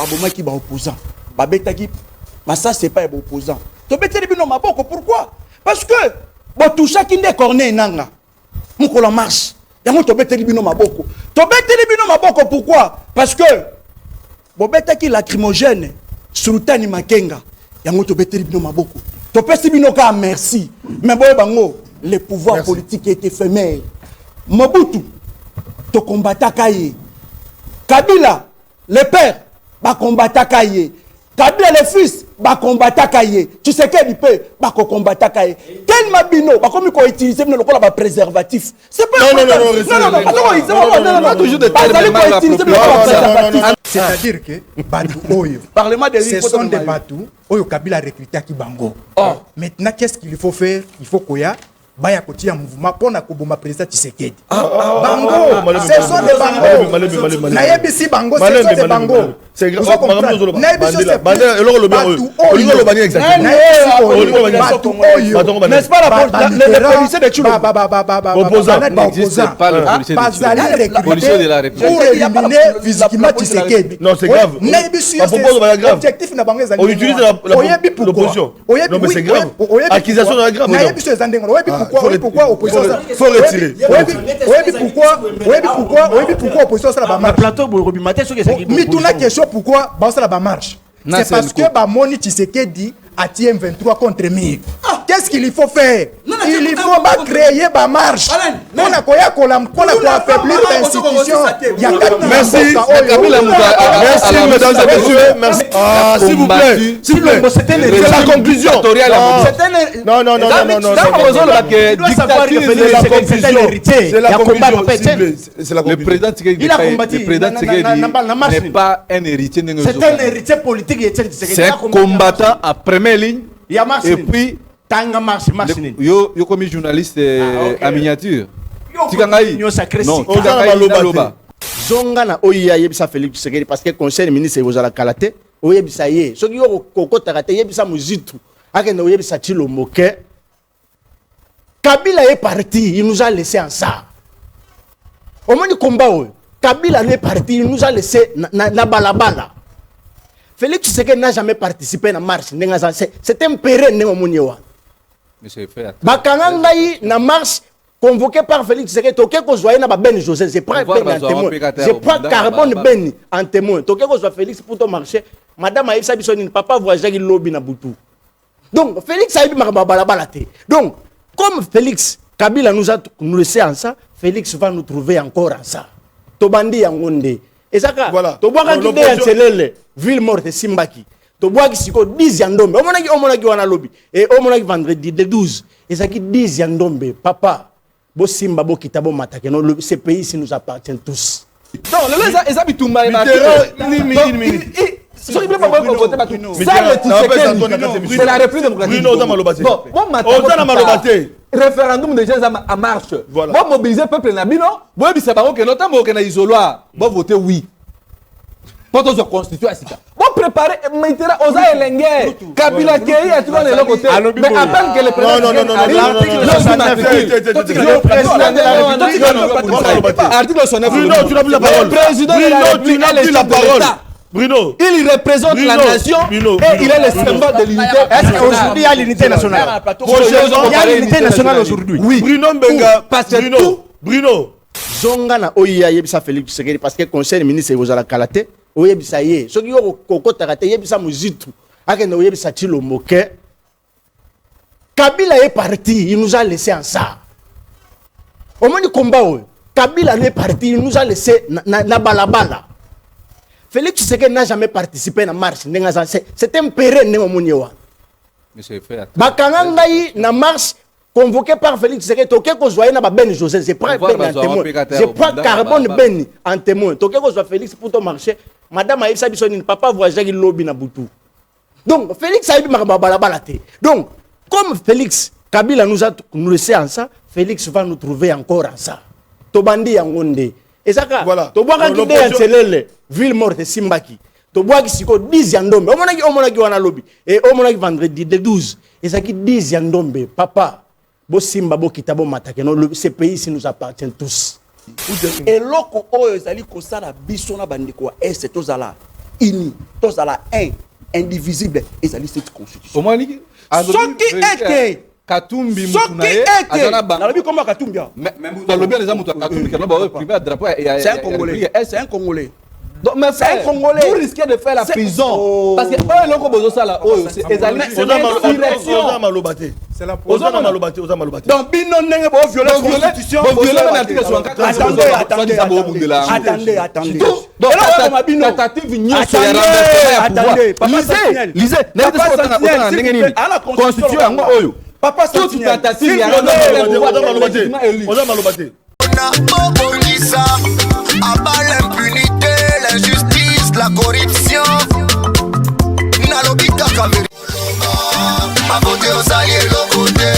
babomaki ba opposant babetaki mais ça c'est pas opposant to beteli bino maboko pourquoi parce que bo touchaki nde corner nanga mukolo marche yango to beteli bino maboko pourquoi parce que bo betaki lacrymogène sultani makenga yango to beteli bino maboko to pesi bino ka merci mais boye bango le pouvoir politique est éphémère Mobutu to combataka ye Kabila le père ba combataka ye Kabila le fils ba combataka ye tu sais quel peut ba combataka ye quel mabino ba comme ko utiliser le ba préservatif c'est pas non toujours de c'est-à-dire que Batu Oyo parlement de ce sont des Batu Oyo Kabila recruté à Kibango. Maintenant qu'est-ce qu'il faut faire? Il faut koya baya kotia mouvement pour na koboma président Tshisekedi. Bango, ce sont des Bango. Na yebisi Bango, ce sont des Bango. C'est grave. N'est-ce pas la police de Tchoulo? Opposant. Policier de la République. Pour éliminer physiquement Tshisekedi. Non, c'est grave. Objectif na Bango. On utilise l'opposition. Non, mais c'est grave. Accusation de la grave. Pourquoi opposition ça? Faut retirer. Pourquoi opposition ça la marche? Plateau Borobi matin ce que c'est. Mais tout la question pourquoi ça la marche? C'est parce que Bamoni Tshisekedi a tiré M23 contre Mir. Qu'est-ce qu'il faut faire? Il faut pas créer ma marche. On a affaiblir l'institution. Merci. Merci, mesdames et messieurs. Merci. S'il vous plaît. C'est la conclusion. Non. C'est la conclusion. Le président Tshisekedi n'est pas un héritier. C'est un héritier politique. C'est un combattant à première ligne. Et puis, yo comme journaliste à miniature. Zonga na oya yebisa Félix Tshisekedi parce que conseil ministre ozala kalate oyebisa ye soki yo kokota kate yebisa muzitu akenda oyebisa Tshilo Moke Kabila est parti, il nous a laissé en ça. Au moins du combat Kabila est parti, il nous a laissé na balabala. Félix Tshisekedi n'a jamais participé à la marche. C'est un pérenne. Bakangangaï na marche convoqué par Félix Tshisekedi. Toké ko zoye na ba Ben José. Je prends Ben en témoin. Je prends Carbone Ben en témoin. Toké ko zoye Félix pour ton marché. Madame Aïssa Bissoni, papa voyage qui lobby na butu. Donc Félix a eu balabala. Donc comme Félix Kabila nous a laissé en ça, Félix va nous trouver encore en ça. Tobandi yangonde. Et ça, voilà. Tu vois qu'il y a ville morte Simbaki. Tu vois qu'il y a 10 yandombe. On a dit lobby. Et on a dit vendredi le 12. Et ça qui 10 yandombe. Papa, bo Simba, bo Kitabo Matake. Ces pays ici nous appartiennent tous. Non, les habits tout mal. C'est la République démocratique. Référendum de gens en marche. Bon, mobiliser le peuple Nabino. Bon, c'est pas que notamment que na isoloir. Bon, voter oui. Pour se constituer à Sika. Bon, préparer maintenant aux Aélengues. Kabila Kei a toujours les côtés. Mais à peine que le président. Article 69. Le président de la République a la parole. Bruno, il représente la nation et il est le symbole de l'unité. Est-ce qu'aujourd'hui il y a l'unité nationale? Il y a l'unité nationale aujourd'hui. Oui. Bruno Mbenga, Bruno. Zonga na oya yebisa Félix Tshisekedi parce que conseil ministre ozala kalate oyebisa ye. Soki yo kokota kate yebisa muzitu akenda oyebisa Tshilo Moke. Kabila est parti, il nous a laissé en ça. Au moins du combat Kabila est parti, il nous a laissé na balabala. Félix Tshisekedi n'a jamais participé à la marche. C'est un pérenne. Bakangangaï na marche convoqué par Félix Tshisekedi. Toké ko zoye na ba Ben José. Je prends Ben en témoin. Je prends Carbone Ben en témoin. Toké ko zoye Félix pour ton marché. Madame Aïssa Bissoni, papa voyage qui lobby na butu. Donc Félix a eu balabala. Donc comme Félix Kabila nous a laissé en ça, Félix va nous trouver encore en ça. Tobandi yangonde. Et ça, voilà. Tu vois qu'il y a une ville morte Simbaki. Tu vois qu'il y a 10 yandombe. On a dit lobby. Et on a dit vendredi le 12. Et ça qui 10 yandombe. Papa, bo Simba, bo Kitabo Matake. Ces pays ici nous appartiennent tous. Et loko oyo ezali kosala biso na bandiko est tozala. unis tozala un indivisible ezali cette constitution omoni soki ete Katumbi soki ete nalobi komba Katumbi mais nalobi les amoto Katumbi qui va privé drapeau c'est un Congolais c'est un Congolais. Donc, mais c'est un Congolais. Vous risquez de faire la prison. Parce que eux, ils ont besoin de ça là. C'est la malobate. Donc, bino nenge bo violer la constitution. Bo violer l'article 64. Attendez. Donc, tentative ignoce lisez. Constitution yango oyo. Papa toute tentative ya malobate. Abat l'impunité, l'injustice, la corruption. Nalobi kaka vérité. Abote osali elokote.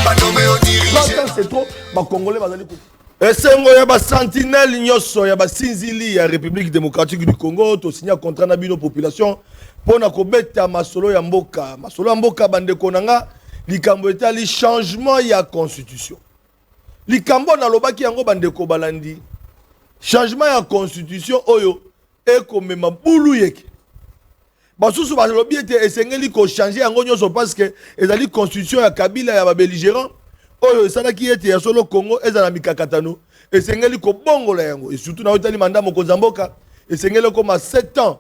Banome o dirige. C'est trop. Ba Congolais bazali ko. Esengo ya ba sentinelle nyoso ya ba sinzili ya République démocratique du Congo to signer contrat na bino population pona ko beta masolo ya mboka. Masolo ya mboka bande konanga likambo etali changement ya constitution. Likambo na lobaki yango bandeko balandi changement ya constitution oyo ekomema bulu yeke basusu balobi ete esengeli ko changer yango nyonso parce que ezali constitution ya Kabila ya ba belligérant oyo esalaki ete ya solo Congo ezala mikakatano esengeli ko bongola yango et surtout na otali mandat mokonzi mboka esengeli koma 7 ans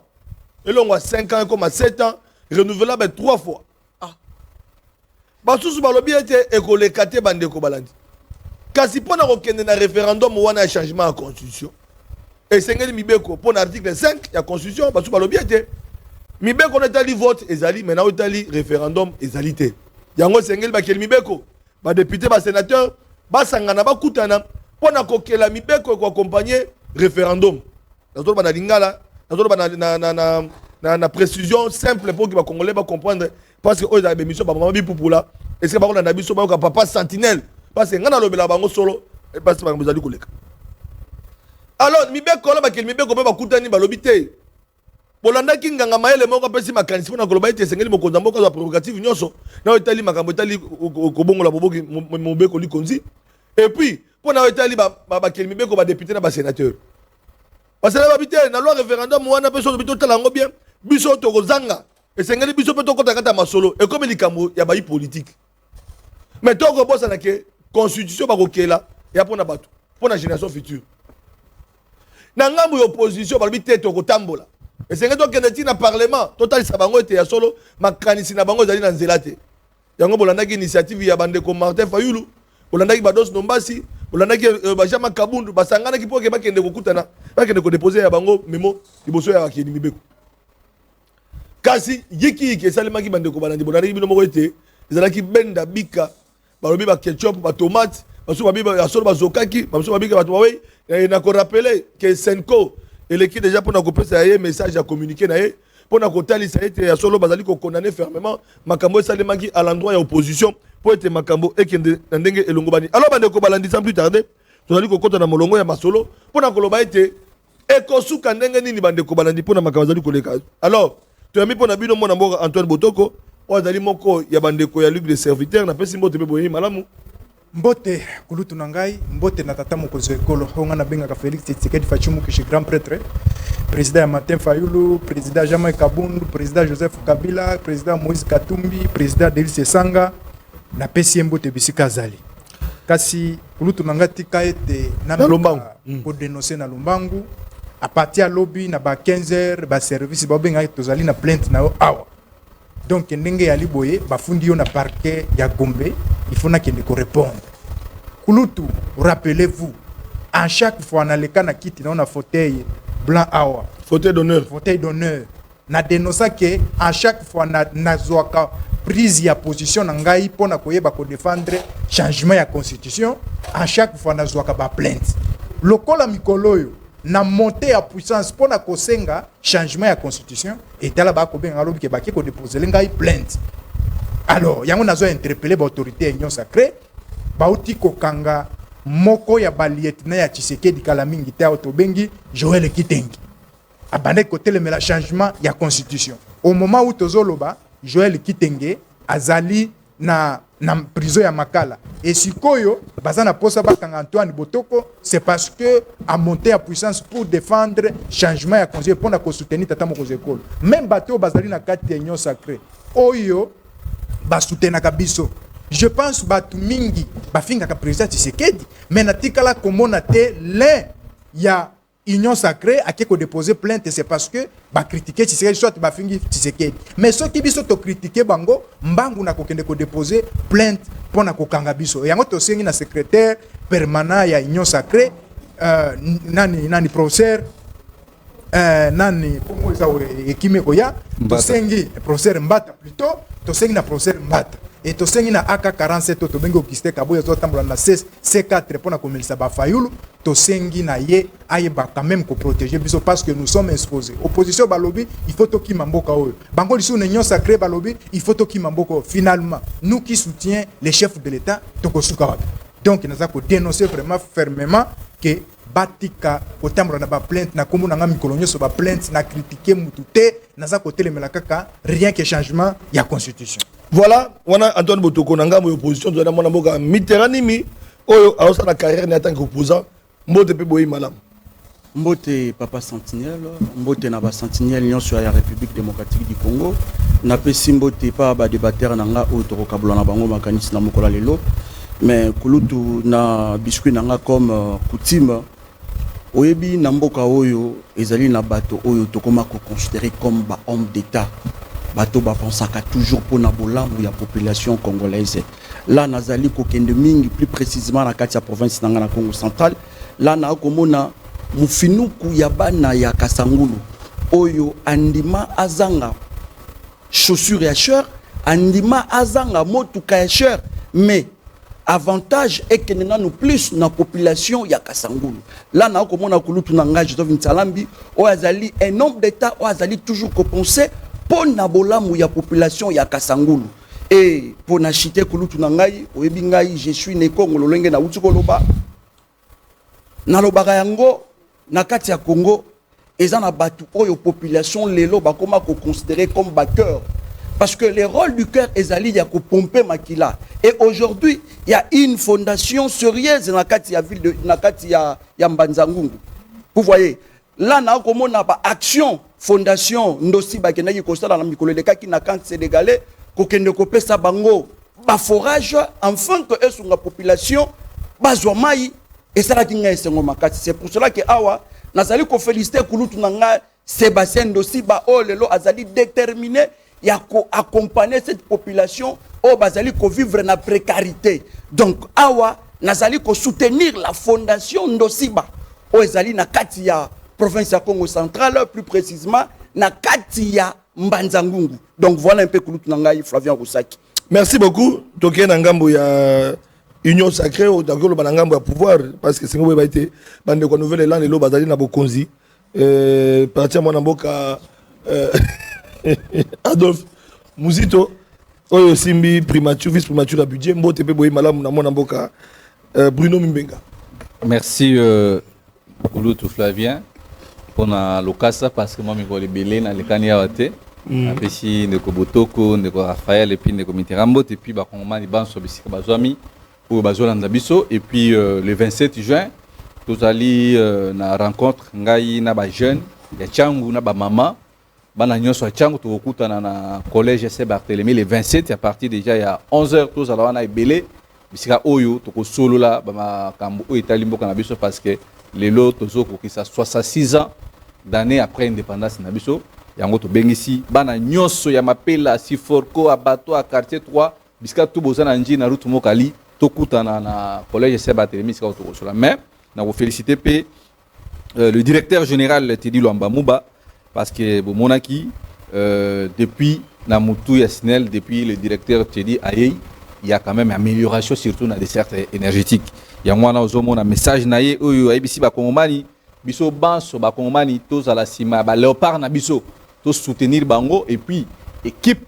elongwa 5 ans koma 7 ans renouvelable 3 fois basusu balobi ete ekoleka te bandeko balandi kasi pona kokende na référendum wana ya changement ya constitution esengeli mibeko pona article 5 ya constitution basu balobi ete mibeko na etali vote ezali mais na etali référendum ezali te yango esengeli bakeli mibeko badepute basénateur basangana bakutana pona kokela mibeko ekoaccompagne référendum nazoloba na lingala nazoloba na précision simple pour que bacongolais bacomprendre parce que oyo ezala bémission bamama bipupula eske bakolanda biso bayoka papa sentinelle parce que ngana lobela bango solo parce que bango zali koleka alors mibeko la bakeli mibeko pe bakutani balobi te bolanda kinganga maele moko pesi makanisi pona koloba ete sengeli mokonza mboka za prérogative nyonso na etali makambo etali kobongola boboki mobeko likonzi et puis pona etali bakeli mibeko ba député na ba sénateur parce que ba bité na loi référendum wana pe so bito tala ngo bien biso to kozanga esengeli biso pe to kota kata masolo et comme likambo ya ba politique mais to ko bossa na ke constitution bakokela ya pona bato pona génération future na ngambo ya opposition balobi te tokotambola esenge tokende ti na parlement totalisa bango ete ya solo makanisi na bango ezali na nzela te yango bolandaki initiative ya bandeko Martin Fayulu bolandaki Bados Nombasi bolandaki Bajama Kabundu basanganaki mpo ke bakende kokutana bakende kodepose ya bango memo liboso ya bakeni mibeko kasi yiki esalemaki bandeko balandi bolandaki bino moko ete ezalaki benda bika balobi ba ketchup ba tomate baso babi ba solo bazokaki baso babi ba towe na ko rappeler que Senko eleki déjà pour na kopesa ye message à communiquer na ye pour na kotalisa ete ya solo bazali ko condamner fermement makambo esalemaki à l'endroit ya opposition pour ete makambo ekende na ndenge elongo bani alors bandeko balandi sans plus tarder tozali ko kota na molongo ya masolo pour na koloba ete ekosuka ndenge nini bandeko balandi pour na makambo bazali koleka alors toyami pour na bino mona mboka Antoine Botoko ozali moko ya bandeko ya Ligue des serviteurs na pesi mbote beboyi malamu mbote kulutu na ngai mbote na tata mokonzi ekolo onga na bengaka Félix Tshisekedi Fachimuki chez grand prêtre président ya Martin Fayulu président Jean-Marc Kabundu président Joseph Kabila président Moïse Katumbi président Delis Esanga na pesi mbote bisika zali kasi kulutu na ngai tika ete na Lombangu ko dénoncer na Lombangu à partir lobby na ba 15h ba service ba benga tozali na plainte na awa donc ndenge ya liboye bafundi yo na parquet ya Gombe il faut na kende ko répondre kulutu rappelez-vous à chaque fois na leka na kiti na fauteuil blanc awa fauteuil d'honneur na dénoncer que à chaque fois na zoaka prise ya position na ngai pona koyeba ko défendre changement ya constitution à chaque fois na zoaka ba plainte lokola mikoloyo na montée à puissance pour na kosenga changement ya constitution et tala ba ko benga lobi ke ba ki ko déposer ngai plainte alors yango nazo interpeller ba autorité union sacrée ba uti ko kanga moko ya ba lieutenant ya Tshisekedi kala mingi ta to bengi Joël Kitengi abande ko telemela changement ya constitution au moment où tozoloba Joël Kitenge azali na prison ya Makala et sikoyo Bazana posa bakanga Antoine Botoko, c'est parce que a monté à puissance pour défendre changement ya conseil pour na ko soutenir tata moko école. Même bateau bazali na kati union sacrée. Oyo ba soutenaka biso. Je pense batu mingi bafinga ka président Tshisekedi, mais na tikala komona te l'un ya Union sacrée a qui déposer plainte, c'est parce que ba critiquer Tshisekedi soit ba fingi Tshisekedi. Mais ceux qui biso to critiquer bango, mbangu na kokende ko déposer plainte pour na kokanga biso. Yango to sengi na secrétaire permanent ya Union sacrée nani professeur nani pour ça ekime ko ya to sengi professeur Mbata plutôt to sengi na professeur Mbata. Et to sengi na AK47 to bengo kiste kaboya to tambola na C4 pour na komelisa ba fayulu to sengi na ye aye ba quand même ko protéger biso parce que nous sommes exposés. Opposition balobi il faut to ki mamboka oyo. Bango lisu na union sacrée balobi il faut to ki mamboka. Finalement, nous qui soutient les chefs de l'État to ko suka. Donc nous avons dénoncé vraiment fermement que batika kotambola na ba plainte na komona nga mikolonyo so ba plainte na critiquer mutute na za côté le melakaka rien que changement ya constitution. Voilà, on a Antoine Botoko nanga mo opposition de la mona boka Mitterrand mi oyo aosa na carrière en tant qu'opposant mbote pe boyi malam. Mbote papa sentinelle, mbote na ba sentinelle union sur la République démocratique du Congo. Na pesi mbote pa ba débatteur nanga oyo to kabula na bango makanisi na mokola lelo. Mais kulutu na biscuit nanga comme coutume oyebi na mboka oyo ezali na bato oyo to koma ko considérer comme ba homme d'état. Bato ba pensaka toujours pour na bolambu ya population congolaise. Là nazali ko kende mingi plus précisément na kati ya province nanga na Congo central. Là na komona mufinuku ya bana ya Kasangulu oyo andima azanga chaussure ya cher, andima azanga motuka ya cher, mais avantage est que nous plus na population ya Kasangulu. Là na komona kulutu na ngaji to vintalambi o azali un nombre d'état o azali toujours ko penser pour na bolamu ya population ya Kasangulu. Et pour na chité kulutu na ngai oyebi ngai je suis né Congo lolenge na utuko loba na lobaka yango na kati ya Congo ezana batu oyo population lelo bakoma ko considérer comme batteur parce que le rôle du cœur ezali ya ko pomper makila. Et aujourd'hui il y a une fondation sérieuse na kati ya ville de na kati ya Mbanzangungu. Vous voyez là na komona ba action fondation ndosi bakendaki kosala na mikolo de kaki na kante sénégalais ko kende ko pesa bango ba forage enfin que esunga population bazwa mai et ça la kinga esengo makati. C'est pour cela que awa nazali ko féliciter kulutu nanga Sébastien ndosi ba o lelo azali déterminé ya ko accompagner cette population o bazali ko vivre na précarité. Donc awa nazali ko soutenir la fondation ndosiba o ezali na kati ya province ya Congo central, plus précisément na kati ya Mbanzangungu. Donc voilà un peu kulutu nangai Flavien Roussaki. Merci beaucoup. Toké na ngambo ya union sacrée au dakolo ba ngambo ya pouvoir parce que singo ba été bande ko nouvelle land lo bazali na bokonzi partir mona mboka Adolphe Muzito oyo simbi primature vice primature à budget mbote pe boyi malamu na mona mboka Bruno Mimbenga. Merci Kulutu Flavien pour na lokasa parce que moi mi vole belé na lekani ya wate apesi ndeko Botoko ndeko Raphaël et puis ndeko Mitterrand et puis ba kongomani banso bisika bazwami pour bazolanda biso et puis le 27 juin tous ali na rencontre ngai na ba jeune ya changu na ba mama bana nyonso changu to okutana na collège Saint Barthélemy le 27 à partir déjà il y a 11h tous ala wana ebele bisika oyo to ko solo la ba makambo o etali mboka na biso parce que lelo tozoko ki sa 66 ans d'années après indépendance na biso yango to bengisi bana nyonso ya mapela Siforko abato a quartier 3 bisika to bozana nji na route mokali to kutana na collège Saint Barthélemy ska to solo mais na vous féliciter pe le directeur général Teddy Luamba Mouba parce que bon monaki depuis na mutu ya SNEL depuis le directeur Teddy Ayei il y a quand même amélioration surtout dans les dessertes énergétiques. Il y a moi un message naie oyo ABC ba kongomani biso banso ba kongomani tous à la cima ba léopard na biso tous soutenir bango et puis équipe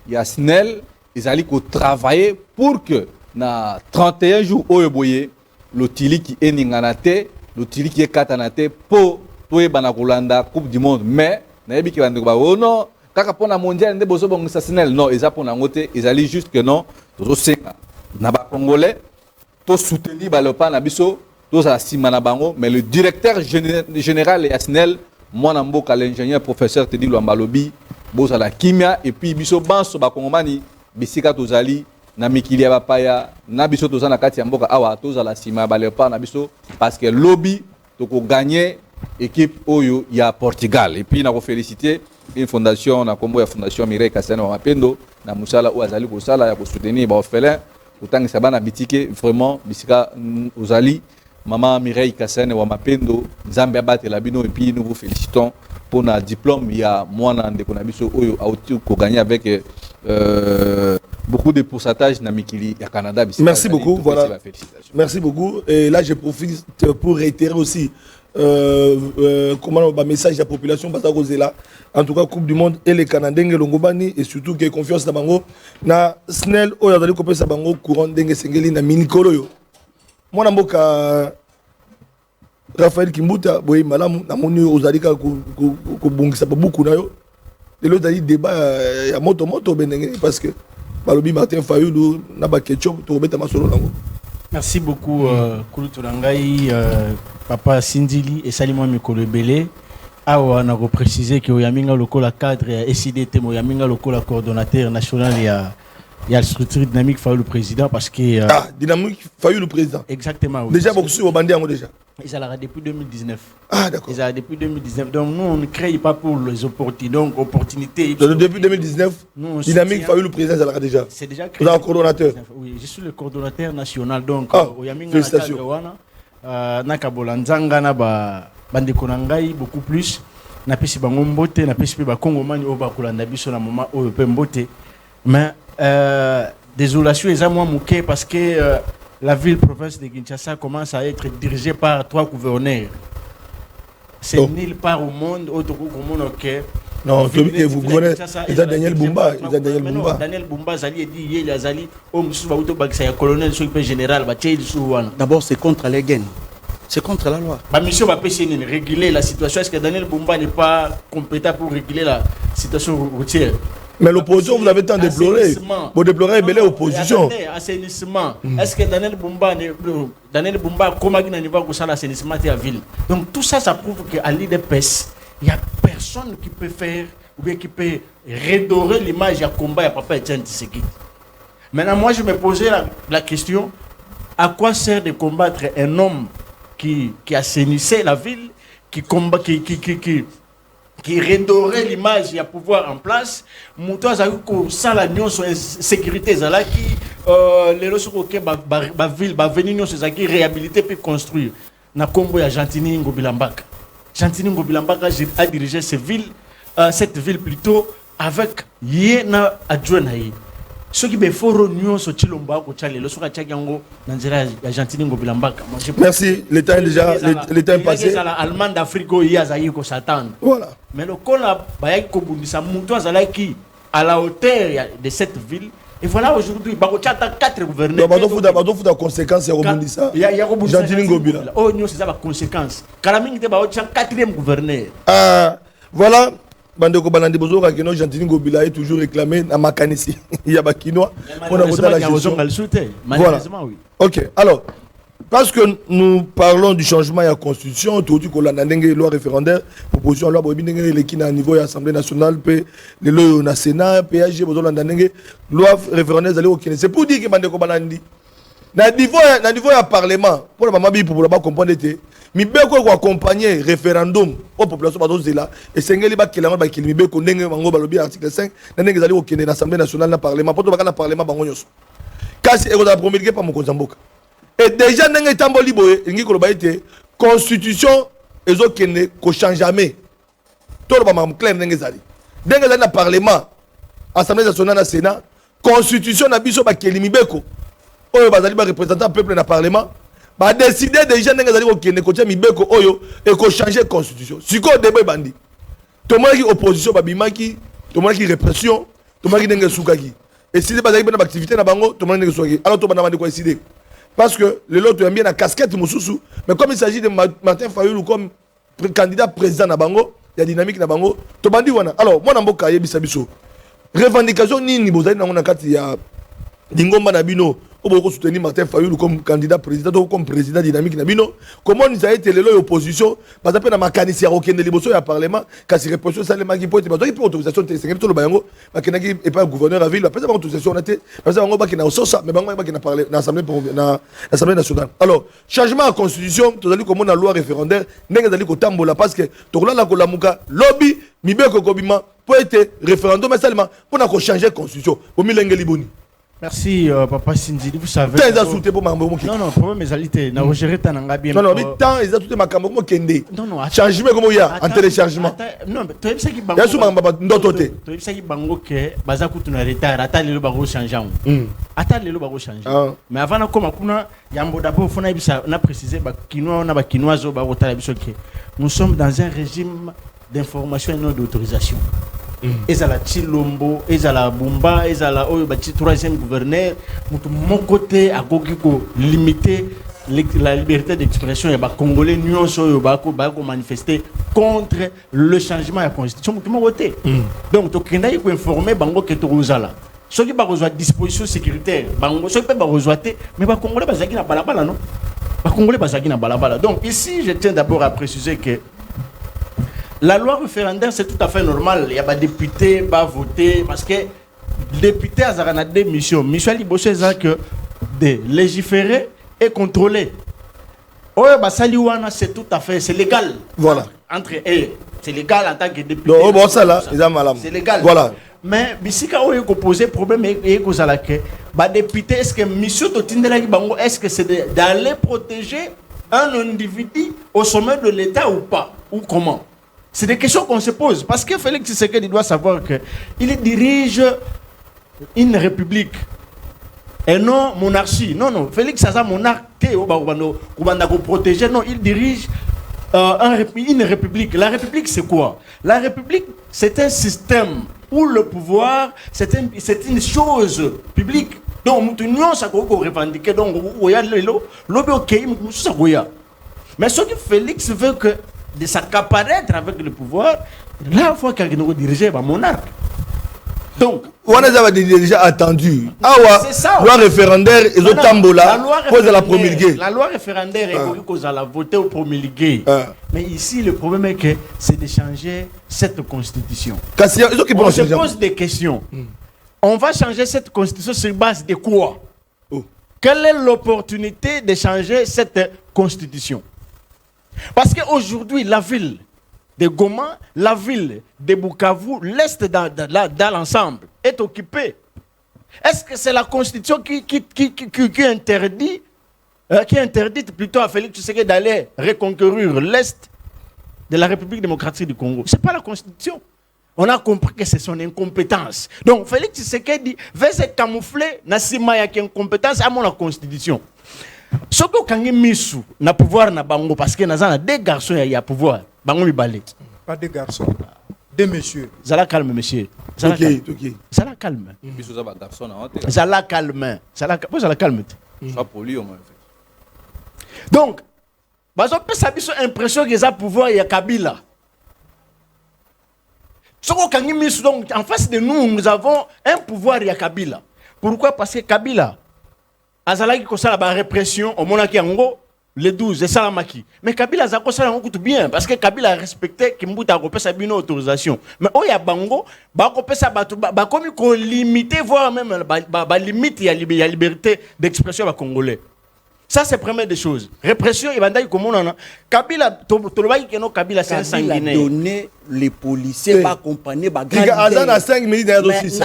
ya SNEL ils allaient ko travailler pour que na 31 jours oyo boye l'otili qui est ninganate l'otili qui est katanate pour toi bana kolanda coupe du monde mais na yebi ki bande ba oh non kaka pona mondial nde bozo bongo SNEL non ils a pona ngote ils allaient juste que non tozo senga na ba congolais to soutenir balopa na biso to za sima na bango mais le directeur général et SNEL moi na mboka l'ingénieur professeur Teddy Lwambalobi boza la kimia et puis biso banso ba kongomani bisika tozali na mikili ya bapaya na biso toza na kati ya mboka awa toza la sima balopa na biso parce que lobby to ko gagner équipe oyo ya Portugal et puis na ko féliciter une fondation na kombo ya fondation Mireille Kassane wa Mapendo na musala o azali ko sala ya ko soutenir ba orphelin autant que ça bana bitike vraiment bisika ozali maman Mireille Kassane wa Mapendo Nzambe abate la bino et puis nous vous félicitons pour na diplôme ya mwana ndeko na biso oyo auti ko gagner avec beaucoup de pourcentage na mikili ya Canada bisika. Merci beaucoup, voilà. Merci beaucoup et là je profite pour réitérer aussi comment on message à la population là en tout cas Coupe du Monde et les Canadiens Longobani et surtout que confiance na bango na SNEL o yazali ko pesa bango courant ndenge sengeli na minikolo yo mwana mboka Raphaël Kimbuta boy malamu na moni ozalika ko bongisa beaucoup na yo et l'autre dit débat ya moto benenge parce que balobi Martin Fayulu na ba ketchup to beta masolo nango. Merci beaucoup Kuluturangai Papa Sindili et Salimo Mikolo Belé. On a reprécisé que Yaminga Lokola cadre SIDT, Yaminga Lokola coordonnateur national et la structure dynamique Fayou le président parce que dynamique Fayou le président. Exactement. Oui. Déjà beaucoup sur au bandit déjà. Ils ont depuis 2019. Ah d'accord. Ils ont depuis 2019. Donc nous on ne crée pas pour les opportunités. Donc opportunités. Donc depuis 2019, dynamique Fayou le président ça l'a déjà. C'est déjà créé. Vous êtes coordonnateur. Oui, je suis le coordonnateur national donc Yaminga félicitations. Nakabola nzanga na bandeko na ngai beaucoup plus na pesi bango mbote na pesi pe ba kongomani o ba kolanda biso na moment o pe mbote mais désolation les moi mouké parce que la ville province de Kinshasa commence à être dirigée par 3 gouverneurs. C'est nulle part au monde autre que OK. Non, vous gouvernez Daniel Bumba, Daniel Bumba zali dit il azali o musu ba uto bakisa ya colonel so général ba tcheli souwana. D'abord c'est contre les gains. C'est contre la loi. La mission va réguler la situation. Est-ce que Daniel Bumba n'est pas compétent pour réguler la situation routière? Mais l'opposition, vous l'avez tant déploré. Vous déplorez l'opposition. Assainissement. Est-ce que Daniel Bumba, comment il n'y a pas l'assainissement de la ville? Donc tout ça, ça prouve qu'à l'IDPS, il n'y a personne qui peut faire ou bien qui peut redorer l'image du combat de Papa Etienne Tshisekedi. Maintenant, moi, je me posais la question, à quoi sert de combattre un homme qui assainissait la ville, qui redorait l'image et à pouvoir en place. Mouton a eu sans la nuance sécurité zalaki les ressources que la ville va venir nous réhabiliter puis construire. Na Kombo ya Gentini Ngobilambaka. Gentini Ngobilambaka a dirigé cette ville plutôt avec yena adjoinaï. Ce qui me faut réunion sur Chilomba ko chale le soka chagango nanzira ya Gentini Ngobilambaka. Merci, l'état est déjà l'état est passé. La Allemagne d'Afrique il y a zaï ko s'attendre. Voilà. Mais le kola bayaki ko bundisa muto azalaki à la hauteur de cette ville et voilà aujourd'hui ba ko chata 4 gouverneurs. Ba do futa conséquences ya ko bundisa. Ya ko bundisa Gentini Ngobila. Oh nyo c'est ça ba conséquences. Kalamingi te ba o chata 4e gouverneur. Voilà. Bandeko Balandi Bozo Rakeno Gentini Ngobila est toujours réclamé à Makanisi. Il y a Bakinois. On a voté la gestion. Malheureusement oui. OK. Alors parce que nous parlons du changement de la constitution, tout que la loi référendaire, proposition de loi qui à niveau de l'Assemblée nationale, le loi au Sénat, PAG, loi référendaire, c'est pour dire que Bandeko Balandi, na niveau du Parlement, pour la maman pour la comprendre, mais bien qu'on accompagner référendum aux populations là et c'est ngeli ba kelanga ba kilimi be ko ndenge mango balobi article 5 ndenge zali au Kenya l'Assemblée nationale na Parlement pour to ba na Parlement bango nyoso kasi e ko da promulguer par mokonza mboka. Et déjà, nous avons constitution et nous avons changé jamais. Tout le monde est clair. Nous avons le Parlement, l'Assemblée nationale, le Sénat, constitution, nous avons les représentants du peuple dans le Parlement. Nous avons décidé déjà de changer la constitution. Si vous avez des bandits, tout le monde qui est opposition, tout le monde qui est répression, tout le monde qui est soukaki. Et si vous avez des activités, tout le monde est soukaki. Alors tout le monde a décidé. Parce que le lot est bien la casquette Moussoussou, mais comme il s'agit de Martin Fayulu comme candidat président na bango, il y a dynamique na bango, to bandi wana. Alors moi namboka yebi sabiso. Revendication ni bozali na ngona kati ya Dingomba na bino on va soutenir Martin Fayulu comme candidat président ou comme président dynamique Nabino. Comment nous a été l'opposition? Parce que dans ma candidature, il y a des parlement, quand il répression, ça les maquis pour être autorisation de tout le bayango, parce qu'il n'y a pas gouverneur à ville, parce que autorisation, parce que on a ça, mais on a parlé dans l'Assemblée nationale. Alors, changement de constitution, tu as dit comment la loi référendaire, n'est pas au tambola, parce que tu as la mouka, lobby, mibeko kobima, pour être référendum, mais seulement pour changer la constitution, pour millengue liboni. Merci, Papa Sindili. Vous savez. Non, non, problème estalité. Non, non, mais tant ils ont tout ma caméra comme Kende. Non, non. Changement comme il y a en téléchargement. Non, mais tu sais qui bango. Yasu mamba ndotote. Tu sais qui bango que bazaku tu na retard. Attends le bago changeant. Attends le bago changer. Mais avant na comme kuna yambo d'abord faut na bisa na préciser ba kinois na ba kinoiso ba rotala biso que nous sommes dans un régime d'information et non d'autorisation. Ezala Chilombo, Ezala Bumba, Ezala Oyo Bachi troisième gouverneur, mon côté a ko limiter la liberté d'expression et ba congolais nuance Oyo ba ko manifester contre le changement de la constitution mon côté. Donc to kenda ko informer bango que to rozala. Ceux qui ba rejoindre disposition sécuritaire, bango ceux qui ba rejoindre mais ba congolais bazaki na balabala non. Ba congolais bazaki na balabala. Donc ici je tiens d'abord à préciser que la loi référendaire, c'est tout à fait normal. Il y a des députés qui vont voter parce que les députés ont des missions. Michel Liboche a que de légiférer et contrôler. C'est tout à fait, c'est légal. Voilà. Entre eux, c'est légal en tant que député. Non, bon, ça là, c'est légal. Voilà. Mais si on a posé problème, les députés, est-ce que mission est-ce que c'est d'aller protéger un individu au sommet de l'État ou pas? Ou comment? C'est des questions qu'on se pose. Parce que Félix Tshisekedi doit savoir qu'il dirige une république et non monarchie. Non, non. Félix Saza monarque, protéger. Non, il dirige une république. La république, c'est quoi? La république, c'est un système où le pouvoir, c'est une chose publique. Donc, nous avons revendiqué. Donc, mais ce que Félix veut que de s'accaparer avec le pouvoir, là, il faut qu'il dirige un monarque. Donc, on a déjà attendu. C'est ça. Loi référendaire et le tambola pour la promulguer. La loi référendaire est pour qu'on la voter ou promulguer. Mais ici, le problème est que c'est de changer cette constitution. On se pose des questions. On va changer cette constitution sur base de quoi? Quelle est l'opportunité de changer cette constitution? Parce qu'aujourd'hui, la ville de Goma, la ville de Bukavu, l'Est dans l'ensemble, est occupée. Est-ce que c'est la Constitution qui interdit, qui interdit plutôt à Félix Tshisekedi d'aller reconquérir l'Est de la République démocratique du Congo? Ce n'est pas la Constitution. On a compris que c'est son incompétence. Donc Félix Tshisekedi veut se camoufler dans cette incompétence à mon Constitution. Ce que kangi misu na pouvoir na bango parce que nazana deux garçons y a pouvoir bango mi balé. Pas deux garçons, deux messieurs. Zala calme monsieur. Zala calme. Biso za ba garçon na hote. Zala calme. Zala calme. Sois poli au moins. Donc bazo peut sa biso impression que za pouvoir ya Kabila. Ce que kangi misu donc en face de nous avons un pouvoir ya Kabila. Pourquoi? Parce que Kabila azalaki kosala ba répression au monaki yango le 12 et salamaki. Mais Kabila a kosala tout bien parce que Kabila a respecté Kimbuta kopesa bino autorisation. Mais oya bango ba kopesa batu ba komi ko limiter voire même ba limite ya liberté d'expression ba congolais. Ça c'est première des choses. Répression ibandaki komonana. Kabila tolobaki que no Kabila c'est un sanguinaire. Donner les policiers ba accompagner ba garder. Azana 5 minutes derrière aussi.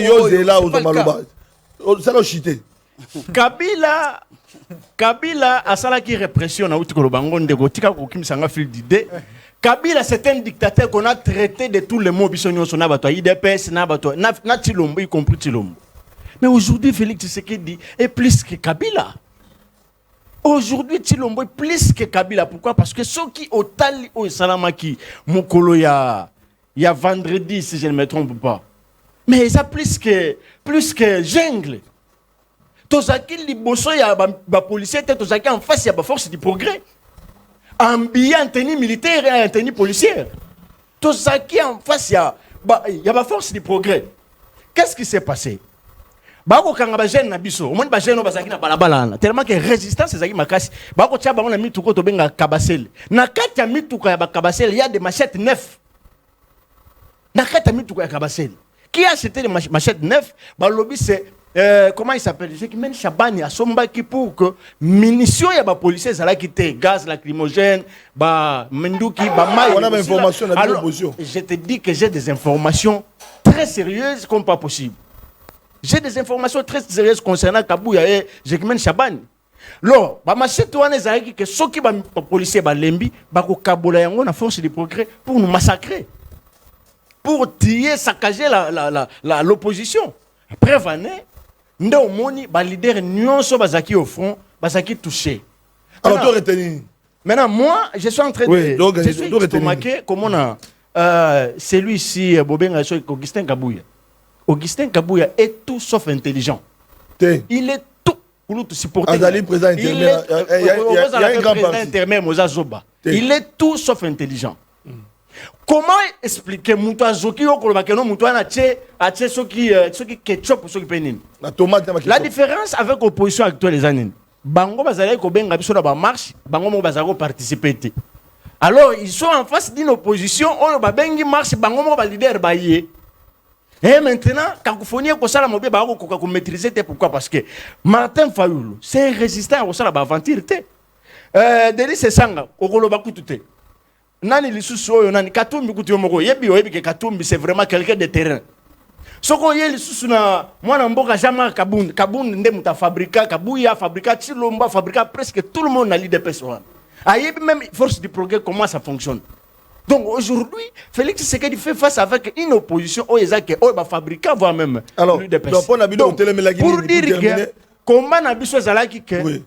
Yo zela aux maloba. Ça l'a chité. Kabila a sala qui répression na uti kolobango ndeko tika ko kimisanga fil d'idée. Kabila c'est un dictateur qu'on a traité de tous les mots bisonyo sona bato IDPS na bato na Tshilombo y compris Tshilombo. Mais aujourd'hui Félix Tshisekedi est plus que Kabila. Aujourd'hui Tshilombo est plus que Kabila. Pourquoi? Parce que ceux qui au tali au salamaki mokolo ya vendredi si je ne me trompe pas. Mais ça plus que jungle. Tozaki liboso ya ba policier tozaki en face ya ba force du progrès. Ambié en tenue militaire et en tenue policière. Tozaki en face ya ba force du progrès. Qu'est-ce qui s'est passé? bako kanga ba jeune na biso omoni ba jeune bazaki na balabala na tellement que résistance ezaki makasi bako tia bango na mituko to benga kabasele na kati ya mituka ya bakabasele il y a des machettes neufs na kati ya mituka ya kabasele qui a acheté les machettes neufs balobi c'est comment il s'appelle je qui mène Chabani à Sombaki pour que munitions ya ba policiers ezala quitté gaz lacrymogène ba menduki ba mai on a des informations na proposition je te dis que j'ai des informations très sérieuses comme pas possible. J'ai des informations très sérieuses concernant Kabouya et Jekmen Chabani. Alors, ba machette wana ezaki que soki ba policier ba lembi ba ko kabola yango na force de progrès pour nous massacrer. Pour tuer, saccager l'opposition. Après vané, nda omoni ba leader nyonso bazaki au front, bazaki touché. Alors toi retenir. Maintenant moi, je suis en train de je suis remarqué comment on a celui-ci Bobenga Augustin Kabouya. Augustin Kabouya est tout sauf intelligent. Il est tout pour nous supporter. Il est un grand président intermédiaire Moza Zoba. Il est tout sauf intelligent. Comment expliquer Moutou Azoki au Kolobakeno Moutou Anache Ache Soki ketchup Soki Penin? La différence avec l'opposition actuelle les années. Bango Bazale Kobenga Biso ba marche, Bango Mo Bazaro participer. Alors ils sont en face d'une opposition, on ba bengi marche, Bango Mo ba leader ba yé. Et maintenant, cacophonie ko sala mobe ba ko maîtriser pourquoi parce que Martin Fayulu, c'est résistant au sala ba aventure té. Delis Sanga, okolo ba kutute. Nani lisusu oyo nani Katumbi kutu yomoko yebi ke Katumbi c'est vraiment quelqu'un de terrain. Soko ye lisusu na mwana mboka Jean-Marc Kabund nde muta fabrica Kabuya fabrica Chilomba fabrica presque tout le monde na l'IDPS. Ayebi même force du progrès comment ça fonctionne. Donc aujourd'hui, Félix Tshisekedi fait face avec une opposition au Ezake, au fabriquer voire même l'UDPS. Donc pour dire que comment Nabiso Zalaki que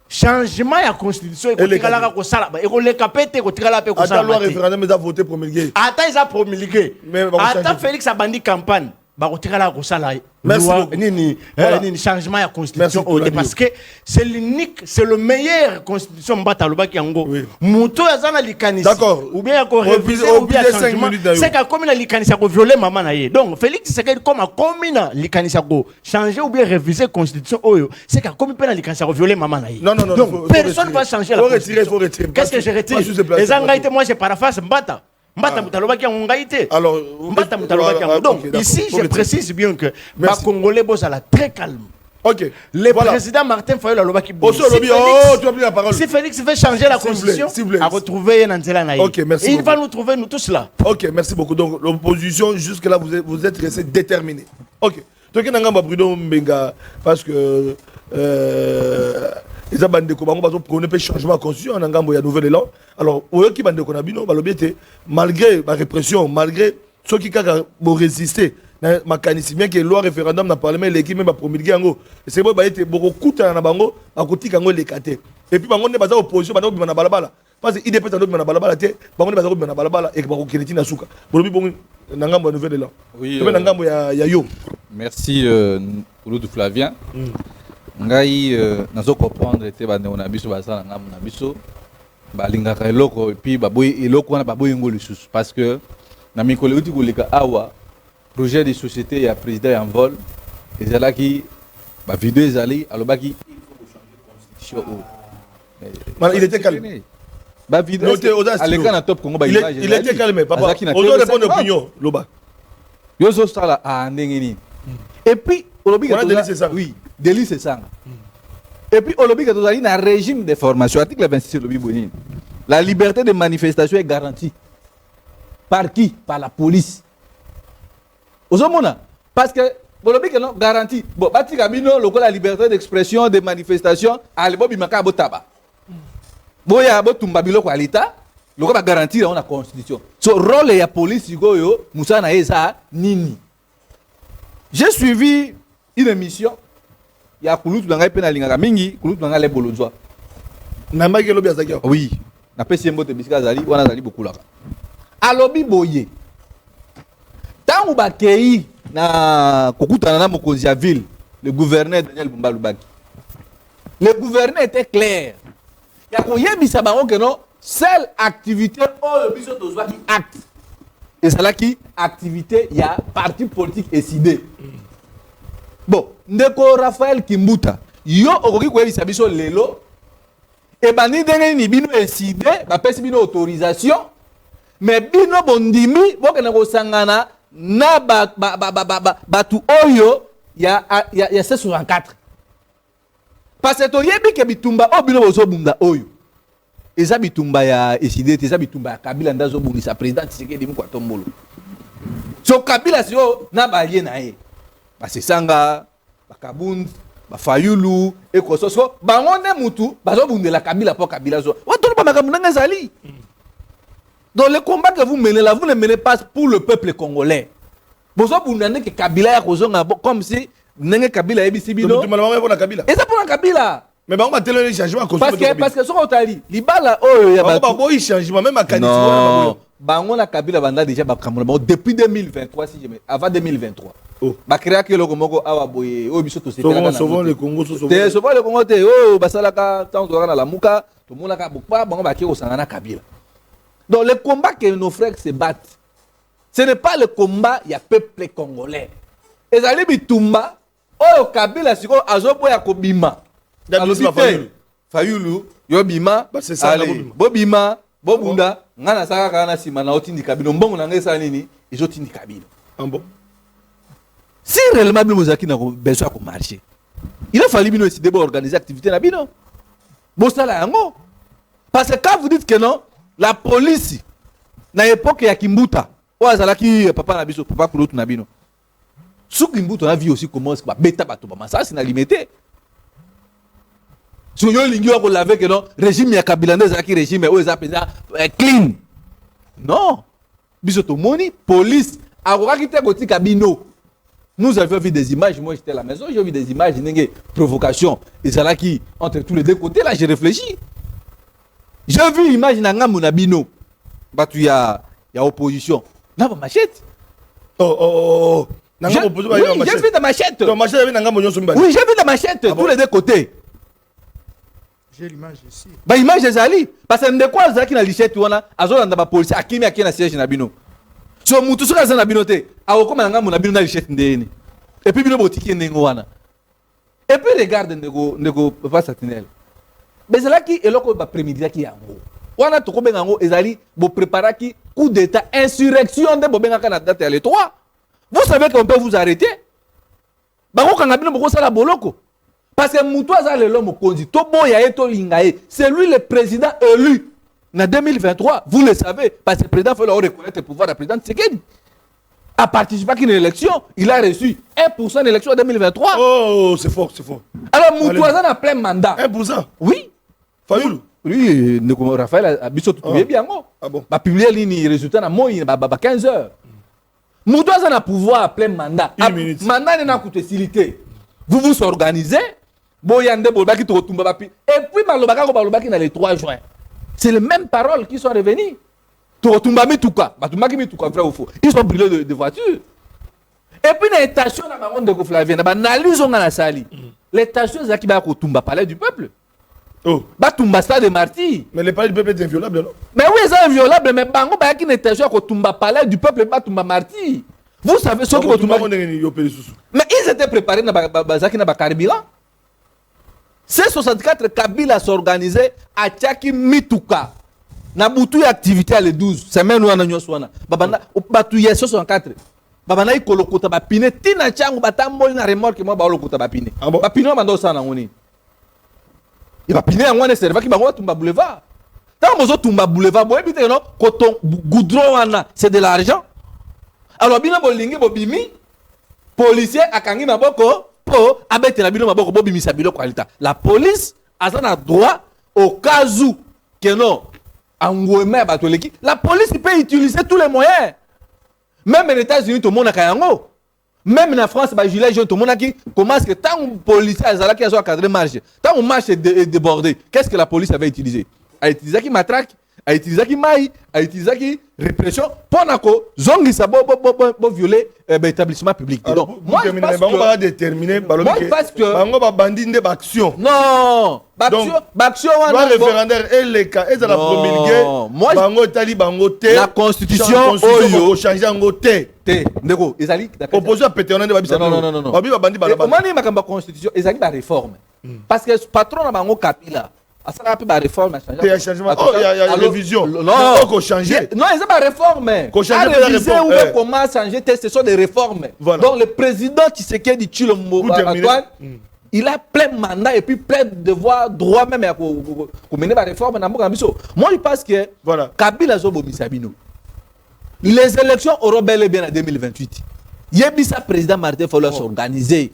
changement de la constitution et la kosala et le capete ko tikala pe kosala. Attends le référendum ils a voté promulgué. Attends ils a promulgué. Attends Félix a bandi campagne. Merci beaucoup. Changement de la constitution parce que c'est l'unique, c'est le meilleur constitution Moutou azana likanisi. D'accord. Ou bien réviser ou bien changement. C'est comme la likanisi ko violer maman na ye. Donc Félix c'est comme comme na likanisi ko changer ou bien réviser constitution oyo. C'est comme la likanisi ko violer maman na ye. Non. Donc personne va changer la constitution. Faut retirer. Qu'est-ce que je retire? Les Angaïté moi je paraphrase Mbata. Alors, donc ici, je précise bien que les Congolais sont très calmes. Ok. Le président Martin Fayulu a dit si Félix veut changer la constitution, à retrouver Nanzela Naï. Ok, merci. Il va nous trouver, nous tous là. Ok, merci beaucoup. Donc, l'opposition, jusque-là, vous êtes restés déterminés. Ok. Donc, il y a un Mbenga parce que. Les abandés qu'on peut changement de constitution en Angambo ya nouvelle élan. Alors, qui bande qu'on a bino, malgré la répression, malgré ceux qui ont résisté, mécanisme bien que loi référendum dans le parlement l'équipe même a promulgué ango. C'est bon été beaucoup de na bango à côté kango les caté. Et puis bango ne pas opposition bango bimana balabala. Parce que idée peut être bimana balabala té bango ne pas bimana balabala et bango keleti na suka. Bolobi bon Nangambo nouvelle élan. Oui. Nangambo ya yo. Merci Oulou Flavien. Ngai nazo comprendre te bande on abiso basala ngamu na biso balingaka eloko et puis baboy eloko na baboy ngolo lisusu parce que na mikolo uti koleka awa projet de société ya président en vol ezalaki ba vidéo ezali alobaki il faut changer constitution. Il était calme. Ba vidéo aleka na top Congo ba image il était calme papa. On doit répondre opinion loba. Yo so sala a ndengeni. Et puis olobi oui. Délit c'est ça. Et puis, on a un régime de formation. Article 26 la liberté de manifestation est garantie. Par qui? Par la police. Parce que, on garantie. Bon, la liberté d'expression, de manifestation, à l'époque, il y a un tabac. Bon, il y a un bilo à l'État, il y a garantie dans la Constitution. So, rôle de la police, Moussa Naïsa, Nini. J'ai suivi une émission. Il y a Kouloutou dans la peine mingi, Kouloutou dans la bolozwa. Namaki lobi azaki. Oui. Na pesi mbote bisika zali, wana zali beaucoup là. Alobi boye. Tant ba kei na kokutana na mokonzi ya ville, le gouverneur Daniel Bumba Lubaki. Le gouverneur était clair. Ya ko yebisa bango que non, seule activité o biso tozwa ki acte. Et c'est là qui activité il y a parti politique décidé. Bon, ndeko Raphaël Kimbuta yo okoki koyebisa biso lelo e bani ndenge ni bino décidé bapesi bino autorisation mais bino bondimi bokena kosangana na batu oyo ya C64 parce que toyebi ke bitumba o bino bozobunda oyo eza bitumba ya décidé eza bitumba ya Kabila ndazo bundisa président Tshisekedi mu kwa tombolo so Kabila sio na baye na ye basesanga bakabund bafayulu ekososo bango nde mutu bazobundela Kabila po Kabila zo watolo ba makambo nanga ezali. Dans le combat que vous menez là, vous ne menez pas pour le peuple congolais. Vous avez que Kabila ya kozonga comme si nenge Kabila ebisi bino. Et ça pour la Kabila. Mais bon, on tellement changement parce que ce qu'on t'a dit, libala oh ya ba bon changement même à Kaniti. Non. Bango na Kabila banda déjà ba kamona depuis 2023 si je me avant 2023. Oh. Ba créa que le Congo awa boye oh biso to c'était souvent le Congo souvent le Congo te oh basalaka tant na la muka to monaka bokpa bango ba kiro sangana Kabila. Donc le combat que nos frères se battent, ce n'est pas le combat il y a peuple congolais. Et ça les bitumba oh Kabila siko azoboya ko bima. Fayulu yo bima c'est ça bobima bobunda ngana saka kana sima na otindi Kabila mbongo na ngesa nini izotindi Kabila. Bon. Si réellement bino mozaki na besoin ko marcher. Il a fallu bino décider de organiser activité na bino. Bo sala yango. Parce que quand vous dites que non la police na époque ya Kimbuta oazalaki papa na biso papa kulotu na bino sous Kimbuta na vie aussi commence ba beta bato ba masasi na limité so yo lingi ko laver que non régime ya Kabila ndezaki régime o ezapeza clean non biso to moni police akokaki te kotika bino. Nous avions vu des images, moi j'étais à la maison, j'ai vu des images de provocation ezalaki entre tous les deux côtés là j'ai réfléchi. J'ai vu l'image de Monabino. Il y a opposition. N'a pas machette. Oh. J'ai vu la machette. Oui, j'ai vu la machette. Tous les deux côtés. J'ai l'image ici. L'image est ali. Parce que de quoi ça qui na lichette ou na azola na police akimi akina siège na bino. So mutu so kaza na bino te. Awo koma nga Monabino na lichette ndeni. Et puis bino botiki ndengo wana. Et puis regarde ndeko pas satinel. Mais c'est là qui est là que prémédité qui yango. Wana to ko bengango ezali bo préparaki coup d'état insurrection de bo bengaka na date le 3. Vous savez qu'on peut vous arrêter. Bango kanga bino boko sala boloko. Parce que muto azali l'homme konzi to boya eto lingae. C'est lui le président élu en 2023. Vous le savez parce que le président faut le reconnaître le pouvoir du président Tshisekedi. A participé à une élection, il a reçu 1% d'élection en 2023. Oh, c'est fort. Alors muto azali en plein mandat. 1%. Oui. Fayulu. Oui, Raphaël a biso tout bien bon. Ah bon. Ba publier les résultats na moi ba 15 heures. Muto azana na pouvoir à plein mandat. Mandat n'a coûté facilité. Vous vous organisez, boyande bolbaki to tumba bapi. Et puis malobaka ko balobaki na le 3 juin. C'est les mêmes paroles qui sont revenues. To tumba mituka, batumaki mituka vrai ou faux. Ils sont brûlés de voitures. Et puis les stations na bango de Flavien na banalizo na sali. Les stations za ki ba ko tumba palais du peuple. Oh. Batumba stade de martyrs. Mais le palais du peuple est inviolable, non? Mais oui, c'est inviolable, mais bango ba qui n'était pas Kotumba palais du peuple Batumba martyr. Vous savez ce qui Kotumba. Mais ils étaient préparés na bazaki na bakarbilan. C64 Kabila s'organisait à Tchaki Mituka. Na butu activité à le 12. C'est même nous en nyoswana. Babana batu ya 64. Babana ikolokota ba pine tina changu batamboli na remorque mo ba olokota ba pine. Ba pine mando sana ngoni. Il va piner en serva qui va tomber boulevard. Tant que vous tomber boulevard, vous évitez non coton goudron c'est de l'argent. Alors bien bolingi bobimi policier akangi maboko po abete na bino maboko bobimi sabilo qualité. La police a un droit au cas où que non angouema batoleki. La police peut utiliser tous les moyens. Même aux États-Unis tout le monde a kayango. Même en France, les gilets jaunes, tout le monde qui commence que tant que police a encadré marche, tant que marche est débordé, qu'est-ce que la police avait utilisé? Elle a utilisé qui matraque. autilisaki mai autilisaki répression mpona kozongisa bo violer établissement public. Donc moi je pense que déterminer bango babandi nde baction. Non, baction wana référendaire et les cas et la promulguer bango tali bango te la constitution oyo changer ngo te ndeko ezali opposé à péter on ande babisa non babi babandi bala bala mani makamba constitution ezali ba réforme parce que patron na bango Kabila asala pe ba réforme a changer. Il y a changement. Oh, il y a révision. Non, qu'on changer. Non, c'est pas réforme. Qu'on changer la réforme. Ou comment changer, ce sont des réformes. Voilà. Donc le président Tshisekedi Tshilombo Antoine, il a plein mandat et puis plein devoirs, droit même à mener la réforme dans mon ambition. Moi, je pense que voilà. Kabila Zobo Misabino. Les élections auront bel et bien en 2028. Yebisa président Martin Fayulu s'organiser.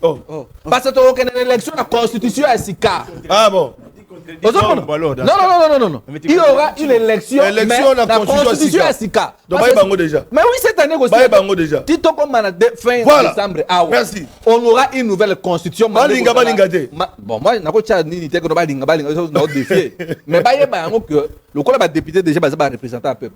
Parce que tu as une élection, la constitution est si car. Ah bon. Non. Il y aura une élection, mais la constitution est si car. Donc, déjà. Mais oui, cette année aussi. Déjà. Tito comme fin décembre. Merci. On aura une nouvelle constitution. Bon, moi, je n'ai pas défié. Mais que le coup là, député déjà, représentant un peuple.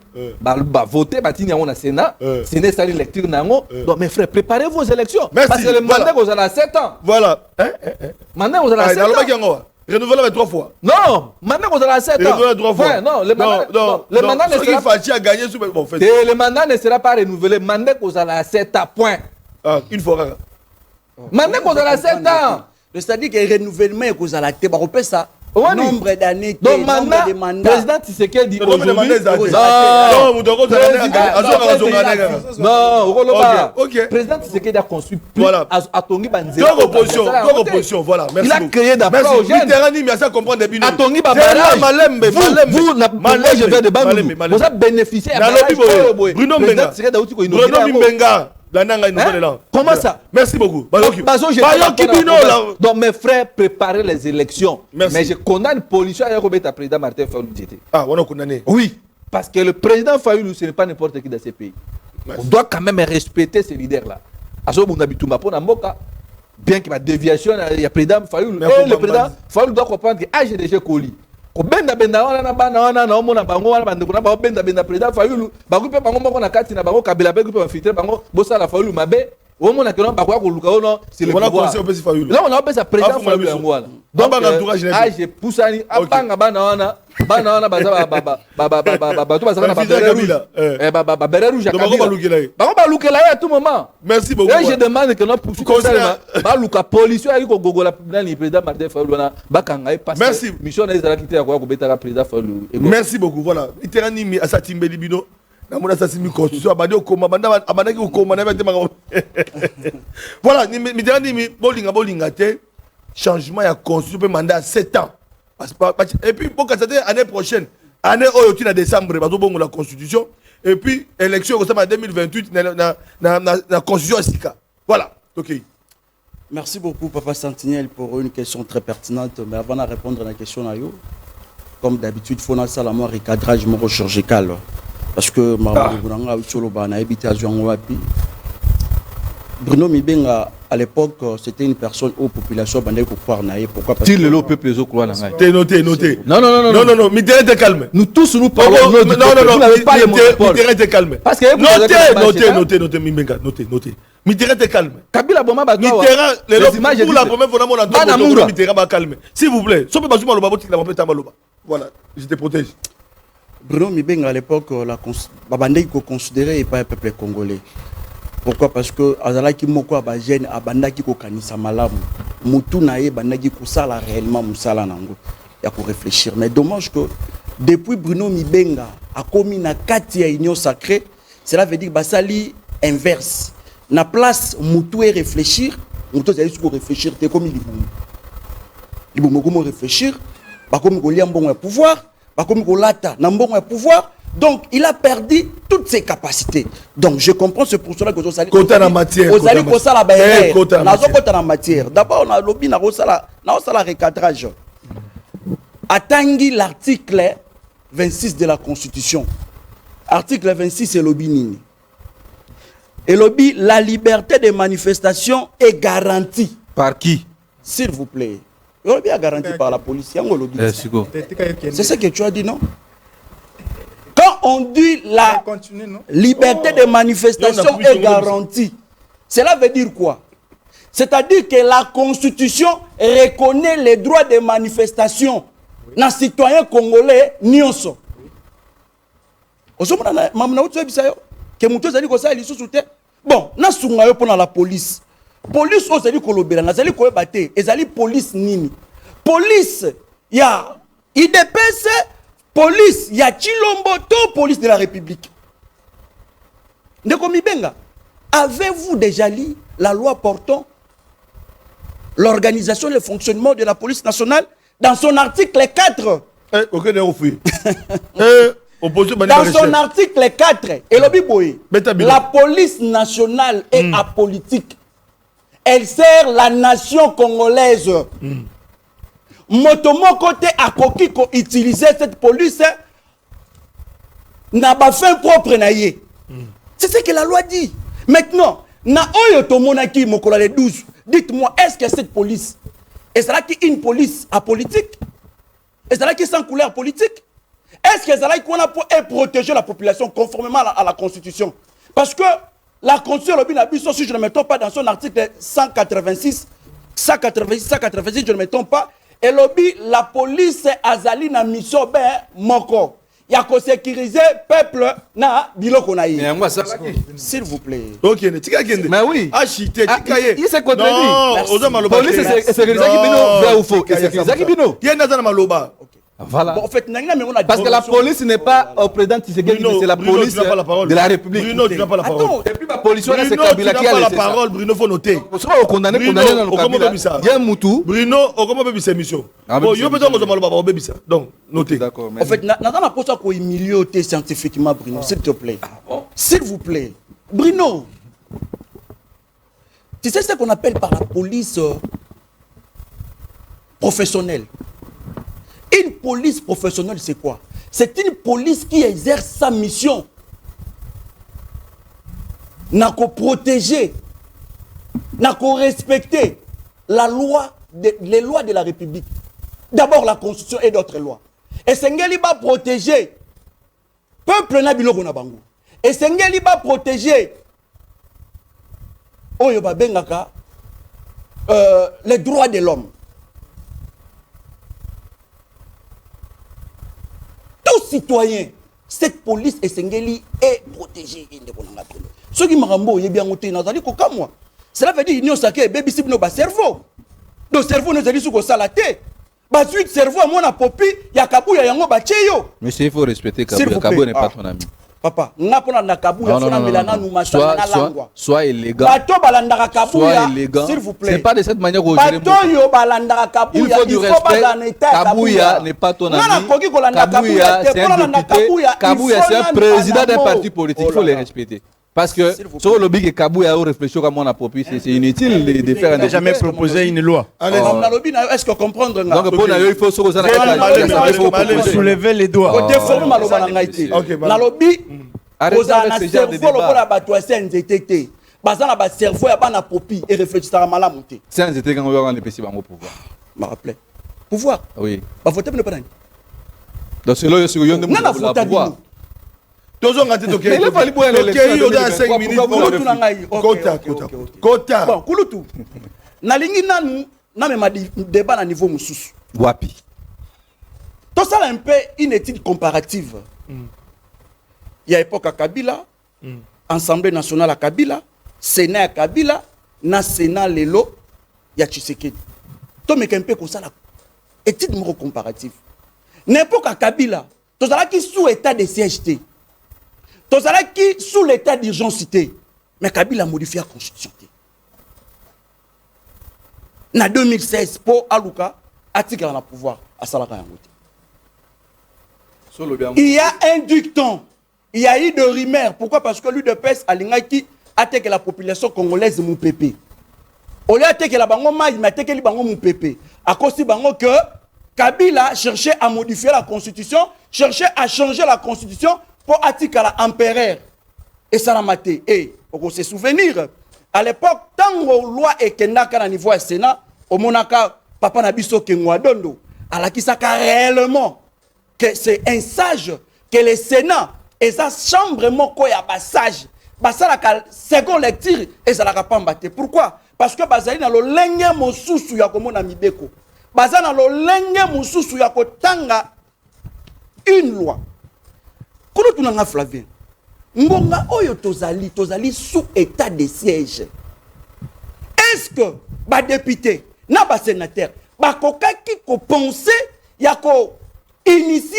Voter, on a Sénat. Sénat, c'est une lecture. Donc, mes frères, préparez vos élections. Parce que le mandat, vous avez 7 ans. Voilà. Mandat, vous avez 7 ans. Renouvelable 3 fois. Non, maintenant vous avez 7 ans. Renouvelable 3 fois. Ouais, non, le mandat ne sera pas. Le mandat ne sera pas renouvelé. Mandat vous avez 7 ans. Point. Ah, une fois. Mandat vous avez 7 ans. C'est-à-dire que le renouvellement est causé à la tête. On peut ça. Nombre d'années. Donc maintenant, président Tshisekedi aujourd'hui. Non, président Tshisekedi a construit plus à Tongi Banzé. Opposition, voilà. Il a créé d'abord aux jeunes. À Tongi Banzé. Moi, je vais de Bandou. Vous avez bénéficié à Bruno Mbenga. Comment ça? Merci beaucoup. Donc mes frères, préparez les élections. Mais je condamne pollution à le président Martin Fayulu. Ah, on a condamné. Oui, parce que le président Fayulu, ce n'est pas n'importe qui dans ces pays. On doit quand même respecter ces leaders-là. Bien qu'il y ait une déviation, il y a le président Fayulu. Et le président Fayulu doit comprendre que j'ai déjà collé. Benda wana bana na omona bango wana bandeko na benda président Fayulu bango pe bango moko na kati na bango Kabila pe pe filtrer bango bosala Fayulu mabe omona que non bakwa ko luka ono c'est le pouvoir là on a appelé ça président Fayulu yango wana donc j'ai poussani abanga bana wana baza ba to baza na ba beret rouge bango balukela à tout moment. Merci beaucoup. Et je demande que notre ba luka pollution ayi ko gogola na le président Martin Fayulu na bakanga parce que mission na ezala kité ya ko betala président Fayulu. Merci beaucoup. Voilà iterani mi asatimbeli bino na mona sasimi constitution abandi okoma banda abandaki okoma na bete maka. Voilà iterani mi bolinga te changement ya constitution pe mandat 7 ans. Et puis pour que cette année prochaine année oyo na décembre bazo bongo la constitution et puis élection comme ça en 2028 na constitution sika. Voilà. OK. Merci beaucoup Papa Sentinelle pour une question très pertinente, mais avant de répondre à la question comme d'habitude il faut na sala moi recadrage mo chirurgical parce que Bruno Mibenga à l'époque c'était une personne aux populations bandé pour croire naïe. Pourquoi? Parce que le peuple les croire naïe. T'es noté. Non, Mitterrand était calme. Nous tous nous parlons. Mitterrand était calme. Parce que noté Mibenga, noté. Mitterrand était calme. Kabila Boma Mitterrand pour la première fois dans Mitterrand va calme. S'il vous plaît, sope bazuma loba botik la mpe tambaloba. Voilà, je te protège. Bruno Mibenga à l'époque la bandé ko considérer pas un peuple congolais. Pourquoi? Parce que azalaki moko abajene abandaki ko kanisa malamu mutu nae bandaki ko sala réellement musala nango ya ko réfléchir. Mais dommage que depuis Bruno Mibenga a commis na kati ya union sacrée, cela veut dire basali inverse na place mutu et réfléchir mutu azali ko réfléchir te comme libumu comme réfléchir ba comme ko liambongo ya pouvoir ba comme ko lata na mbongo ya pouvoir. Donc, il a perdu toutes ses capacités. Donc, je comprends, c'est pour cela que vous allez côté la matière. Vous allez la matière. D'abord, on a lobby, on a la recadrage. Attendez l'article 26 de la Constitution. Article 26, c'est lobby nini. Et lobby, la liberté de manifestation est garantie. Par qui? S'il vous plaît. Le lobby est garanti par la police. C'est ce que tu as dit, non? Quand on dit la Continue, non? liberté de manifestation est garantie, cela veut dire quoi? C'est-à-dire que la Constitution reconnaît les droits de manifestation dans citoyens congolais nyonso. Bon, na sunga yo pona la police. Police ozali kolobela, nazali koyeba te, ezali police nini? Police ya IDPS, police ya Chilombo, to police de la République. Ndeko Mibenga, avez-vous déjà lu la loi portant l'organisation et le fonctionnement de la police nationale dans son article 4? Dans son article 4, la police nationale est apolitique. Elle sert la nation congolaise. Motomoko te akoki ko utiliser cette police n'a pas fin propre na ye. C'est ce que la loi dit. Maintenant, na oyo tomonaki mokola le 12. Dites-moi, est-ce que cette police est là qui une police apolitique? Est là qui sans couleur politique? Est-ce que là qu'on a pour protéger la population conformément à la Constitution? Parce que la Constitution, si je ne me trompe pas, dans son article 186, je ne me trompe pas, et lobby, la police azali na mission ben moko. Il y a qu'à sécuriser peuple na biloko na yi. S'il vous plaît. Ok, mais oui. Achité, tikaye. Il s'est contredit. Non, police c'est sécuriser qui bino, vrai ou faux? Sécuriser qui bino. Il y a nazana maloba. Voilà. Bon, en fait, parce que la police n'est pas au président Tshisekedi, c'est la police de la République. Bruno, tu n'as pas la parole. Attends, et puis la police, Bruno, tu n'as pas la parole. Bruno, faut noter. Parce qu'on condamné dans le Kabila. Il y a un moutou. Bruno, on comment peut cette mission? Bon, il y a peut-être qu'on va le faire. Donc, notez. D'accord. En fait, dans la poste qu'on humilioté scientifiquement, Bruno, s'il te plaît. S'il vous plaît. Bruno, tu sais ce qu'on appelle par la police professionnelle? Une police professionnelle, c'est quoi? C'est une police qui exerce sa mission. N'a qu'à protéger, n'a qu'à respecter les lois de la République. D'abord la Constitution et d'autres lois. Et Sengeli va protéger peuple na biloko na bango. Et Sengeli va protéger oyo ba bengaka les droits de l'homme. Tout citoyen, cette police Esengeli est protégée. Ce qui m'a rendu, il bien noté dans le cas moi. Cela veut dire que nous avons baby si nous bas cerveau. Donc cerveau nous a dit sous ko salaté. Bas suite cerveau à mon apopi, ya kabuya yango ba cheyo. Monsieur, il faut respecter Kabou. Kabou n'est pas ton ami. Papa, n'a pas na kabuya sona melana nous machana na langwa. Sois élégant. Bato balandaka kabuya. S'il vous plaît. C'est pas de cette manière qu'on gère. Bato yo balandaka kabuya. Il faut du respect. Kabouya n'est pas ton ami. Kabouya, c'est un député. Kabouya, c'est un président d'un parti politique. Il faut les respecter. Parce que sur le lobby que Kabouya a réfléchi comme on a proposé, c'est inutile de faire un. n'a jamais proposé une loi. Est-ce que comprendre? Donc pour il faut soulever les doigts. Na lobby, aux ana cerveau lokola bato ya CNZT. Bazana ba cerveau ya bana popi et réfléchissara malamu te. CNZT quand on va les PC bango pouvoir. Me rappelez. Pouvoir. Oui. Ba voter ne pas nani. Donc c'est là sur yonde pouvoir. Tozo ngati toke. Il fallait pour l'élection. Il y a 5 minutes. Kota. Bon, kulutu. Nalingi nanu na me débat na niveau mususu. Wapi. Tout ça un peu une étude comparative. Il y a époque à Kabila, Assemblée nationale à Kabila, Sénat à Kabila, na Sénat lelo, il y a Tshisekedi. Tout mais un peu comme ça la étude comparative. N'importe à Kabila, tout ça qui sous état de CHT. Tout ça qui sous l'état d'urgence. Mais Kabila a modifié la constitution. En 2016, pour Aluka, article dans le pouvoir à Salaka Yangote. Il y a un dicton, il y a eu de rumeurs. Pourquoi? Parce que l'UDPS a l'ingaki attaque la population congolaise mon pépé. Au lieu d'attaquer la bango maï, mais attaquer les bango mon pépé. À cause de bango que Kabila cherchait à modifier la constitution, cherchait à changer la constitution pour attaquer l'empereur. Et ça l'a maté. Et pour se souvenir, à l'époque, tant que la loi est kendaka à niveau du Sénat, au monaka papa Nabiso Kengwa Dondo, à la qui s'aka réellement que c'est un sage que le Sénat et sa chambre moko ya basage basalaka seconde lecture et ça la pamba te. Pourquoi? Parce que bazali na lolenge mosusu ya komona mibeko. Bazali na lolenge mosusu ya kotanga une loi. Kono tunanga Flavien. Ngonga oyo tozali sous état de siège. Est-ce que ba député na ba sénateur ba kokaki ko penser ya ko initier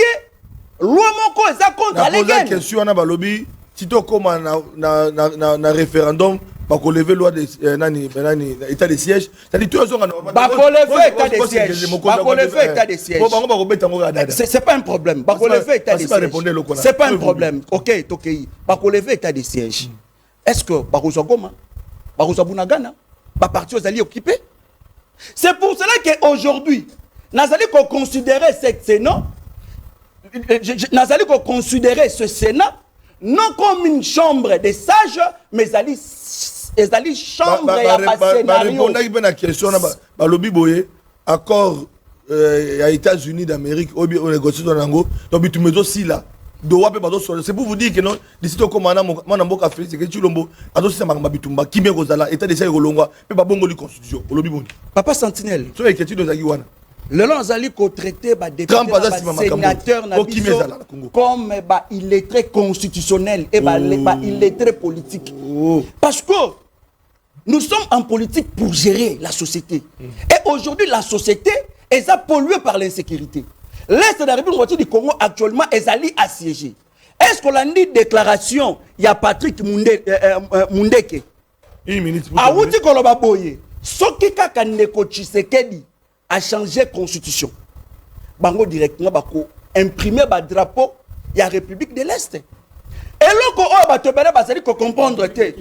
loi moko eza contre les gens. La question na ba lobby si to koma na référendum ba ko lever loi de nani état de siège, c'est-à-dire tout les gens ba ko lever état de siège. Ba ko lever état de siège. C'est pas un problème. Ba ko lever état de siège. C'est pas un problème. OK, tokei. Ba ko lever état de siège. Est-ce que ba ko Goma, ba ko Bunagana, ba parti aux alliés occupés? C'est pour cela qu'aujourd'hui, Nazali qu'on considérait ce Sénat, Nazali qu'on considérait ce Sénat non comme une chambre des sages, mais Nazali chambre et un scénario. Répondre à la question, lobby boye accord aux États-Unis d'Amérique, on négocie dans l'ango, donc tu me dis aussi là. C'est pour vous dire que non, d'ici au commandant, mon ambo café, c'est que tu l'ombo, adosi sa maramba bitumba, qui me gozala, état de siège rolongwa, mais pas bongo li constitution, au lobby bondi. Papa Sentinelle. So écrit dans Zagiwana. Le long Zali ko traité ba député sénateur na biso comme ba illettré constitutionnel et ba illettré politique. Parce que nous sommes en politique pour gérer la société. Et aujourd'hui la société est polluée par l'insécurité. L'Est de la République du Congo actuellement est allé assiégé. Est-ce qu'on a dit déclaration? Il y a Patrick Mundeke. Une minute. A Outi Koloba Boye. Soki Kaka Neko Tshisekedi a changé constitution. Bango directement bako imprimer ba drapeau ya République de l'Est. Et loko o ba tobele ba sali ko comprendre te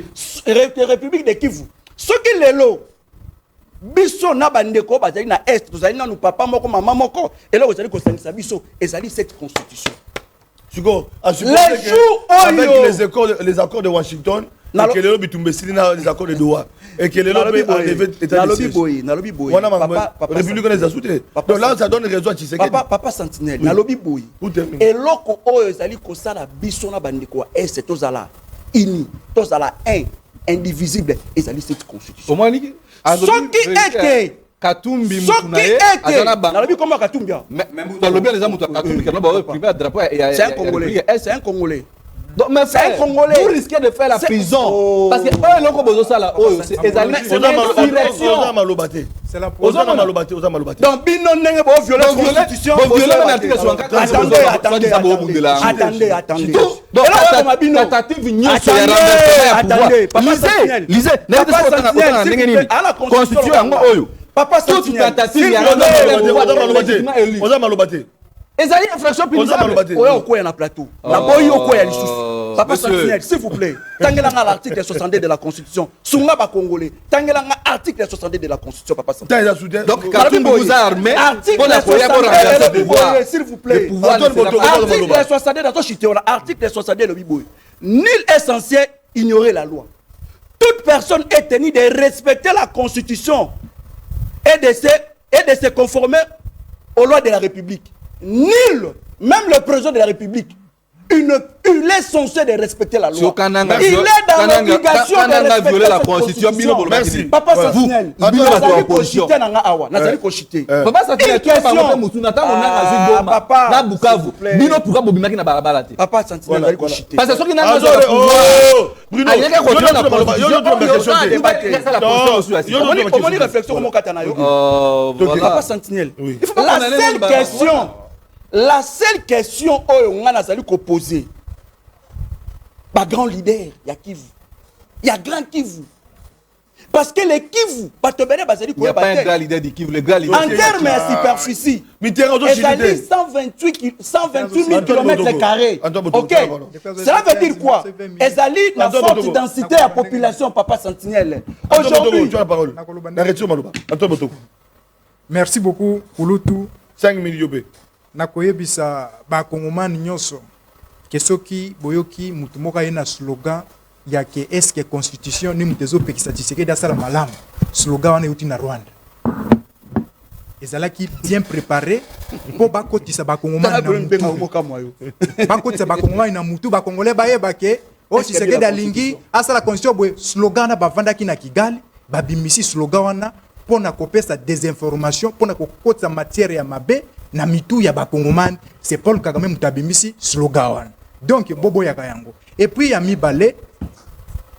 République de Kivu. Soki lelo biso na bandeko bazali na est tozali na nous papa moko maman moko et là vous allez ko biso ezali cette constitution. Les jours avec les accords de Washington et que les lobby tumbesili na les accords de Doha et que les lobby enlevé état de siège. Na lobby boy. Papa République les a soutenu. Donc là ça donne raison à Tshisekedi. Papa Sentinelle na lobby boy. Et loko oyo ezali ko sala biso na bandeko est tozala ini tozala un indivisible ezali cette constitution. Soki eke Katumbi Mutunaye azana ba nalobi comment Katumbi mais nalobi les amutu Katumbi kana ba privé drapeau c'est un Congolais c'est un Congolais donc mais c'est un Congolais vous risquez de faire la prison parce que eux loko bozo sala c'est ezali Oza Malobate c'est la Oza Malobate donc bino ndenge bo violer constitution bo violer l'article 64 attendez donc tentative nyonso ya renversement ya pouvoir lisez n'était pas ndenge nini constitution yango oyo Papa Sentinelle, Oza Malobate. Ezali infraction punissable. Oya okoya na plateau. Na boyi okoya lisusu. Papa Sentinelle, s'il vous plaît. Tangelanga l'article 62 de la Constitution. Sunga ba Congolais. Tangelanga article 62 de la Constitution, Papa Sentinelle. Donc Katumbi vous a armé pour la pouvoir. S'il vous plaît. Article 62 dans ton article 62 le biboy. Nul est censé ignorer la loi. Toute personne est tenue de respecter la Constitution et de se conformer aux lois de la République. Nul, même le président de la République, il est censé de respecter la loi. Il est dans l'obligation de respecter la Constitution. Merci. Papa Sentinelle, Papa Sentinelle, parce que ceux qui la seule question on a poser par grand leader il y a grand Kivu parce que les Kivu il n'y a pas un grand leader du Kivu le grand leader en termes de superficie il y a 128 000 km². Ok, cela veut dire quoi? Ezali la forte densité de la population, Papa Sentinelle. Aujourd'hui, merci beaucoup Ulutu 5 minutes. Nakoyebisa ba kongomani nyonso ke soki boyoki mutu moka ina slogan ya ke eske constitution ni mutezo pekisa Tshisekedi asala malamu slogan wana yuti na Rwanda ezalaki bien préparé mpo bakotisa bakongomani na mutu bakotisa bakongomani na mutu bakongolais bayebake o Tshisekedi alingi asala constitution boye slogan na bavandaki na Kigali babimisi slogan wana mpona kopesa désinformation mpona kokotisa matière ya mabe na mitu ya bakongomani c'est Paul Kagame mutu abimisi slogan wana donc boboyaka yango et puis ya mibale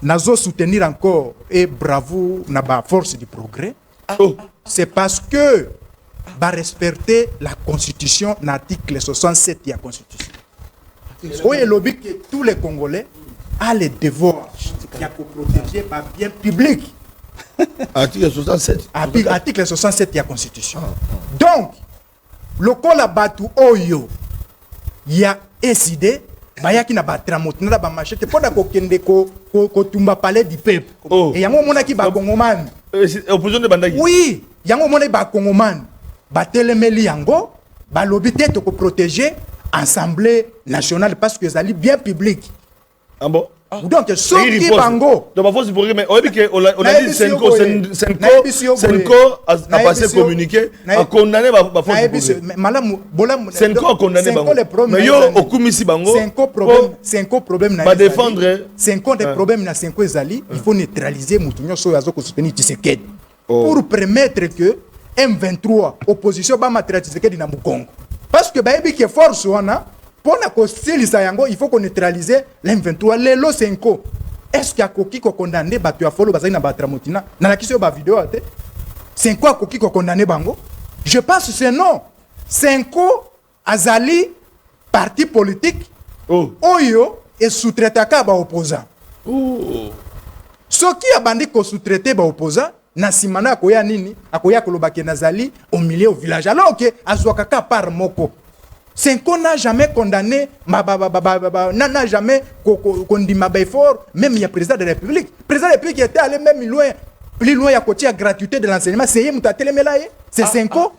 nazo soutenir encore et bravo na ba force du progrès c'est parce que va respecter la constitution l'article 67 de la constitution. Oui, il lobby que tous les Congolais ont le devoir de protéger le bien public. Article 67. Article 67 de la constitution. Donc, le col batu oyo, il y a incidé, bayaki na batramot na ba machete pour na kokende ko tumba palais du peuple. Et yango mona ki ba kongomani. Opposition de bandaki. Oui, yango mona ba kongomani. Batelemeli yango, balobi te to protéger Assemblée nationale parce que ça bien public. Ah bon? Donc, ce qui bango. Donc, ma force pour mais on a dit Senko a passé communiqué, a condamné ma force. Senko a condamné bango. Mais yo okumisi bango. Senko problème na. Va défendre. Senko des problèmes na Senko ezali, il faut neutraliser mutunyo so yazo ko soutenir Tshisekedi pour permettre que M23 opposition ba matériel Tshisekedi na Mukongo. Parce que bayebi que force wana pour na yango il faut qu'on neutralise l'M23 lelo Senko. Est-ce qu'il y a koki ko condamné batu ya folo bazali na batramotina na la kiso ba vidéo ate Senko a koki ko condamné bango? Je pense que c'est non. Senko azali parti politique oyo et sous-traité ka ba opposant. Soki abandi ko sous-traité ba opposant na simana akoya nini akoya kolobake nazali au milieu au village alors que azwakaka par moko Senko n'a jamais condamné n'a jamais condamné Bayfort même il y a président de la République qui était allé même plus loin à côté à gratuité de l'enseignement c'est Mutatelemela c'est Senko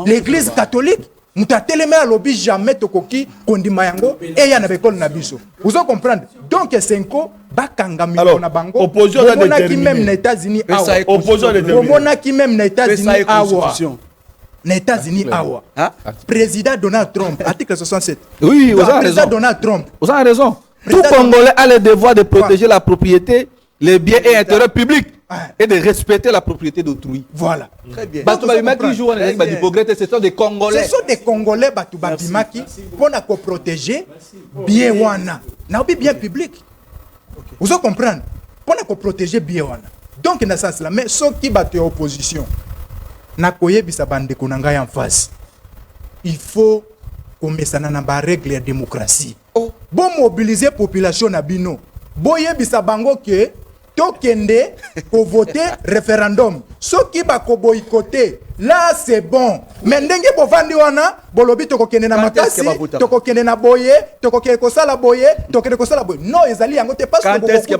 l'église catholique Mutatelemela lobby jamais tokoki kondima yango et ya na bekol na biso vous en comprendre donc Senko bakanga miko na bango opposition qui même les États-Unis opposition qui même les États-Unis les États-Unis awa président Donald Trump article 67 oui vous avez président raison Donald Trump vous avez raison tout Congolais a le devoir de protéger la propriété les biens et intérêts publics et de respecter la propriété d'autrui. Voilà. Très bien. Ce sont des Congolais. Ce sont des Congolais batu babimaki pour na ko protéger bien wana. Na bien public. Vous allez comprendre. Pour na ko protéger bien wana. Donc na sens là mais ceux qui battent opposition na koyebisa bande konanga en face. Il faut komesana na ba règle de démocratie. Bon mobiliser population na bino. Boyebisa bango ke tokende pour voter référendum. Ce qui va boycotter, là c'est bon. Mais ndenge bovandi wana, bolobi tokokende na makasi, tokokende na boye, tokokende kosala boye, tokokende kosala boye. Non, ezali yango te parce que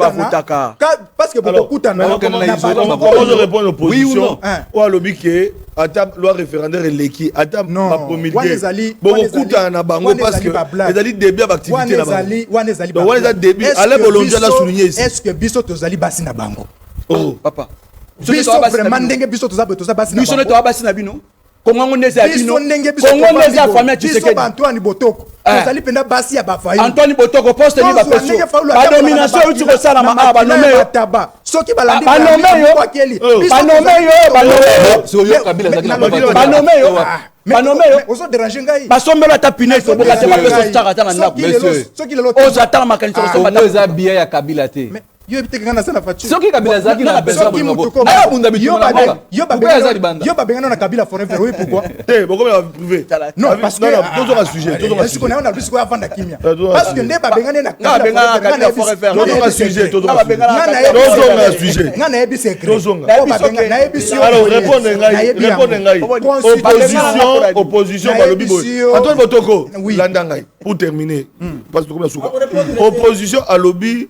parce que bokutana. Comment je réponds l'opposition? Ou à l'obi que ata loi référendaire leki, ata ma promulguer. Bokutana na bango parce que ezali début d'activité na bango. Donc on ezali début. Allez bolonja la souligner ici. Est-ce que biso tozali basi na bango? Oh papa. Biso vraiment ndenge biso toza basi na bango. Biso ne toza basi na bino. Kongo ndeza bino. Kongo ndeza famille Tshisekedi. Biso Antoine Botoko. Tozali penda basi ya bafayi. Antoine Botoko poste ni ba peso. Ba domination uti ko sala ma aba nomé yo. Soki balandi ba nomé yo. Ba nomé yo, ba nomé yo. So yo Kabila zaki na ba nomé yo. Ba nomé yo. Ozo déranger ngai. Ba sombela ta pine so boka te ba peso tsaka ta na ndako. Soki lelo. Ozo atala makanisa so ba ta. Ozo biya ya Kabila te. Yo biteka na sana facture. Soki Kabila zaki na pesa bongo. Ah bunda bitu na banga. Yo ba benga na Kabila forever. Oui pourquoi? Eh boko ba privé. Non parce que toujours un sujet, toujours un sujet. Est-ce qu'on a plus quoi vendre kimia? Parce que ne ba benga na Kabila forever. Toujours un sujet, toujours un sujet. Ngana yebi secret. Na yebi alors répondre ngai. Opposition balobi boy. Antoine Botoko landa ngai pour terminer parce que comme souka. Opposition à lobby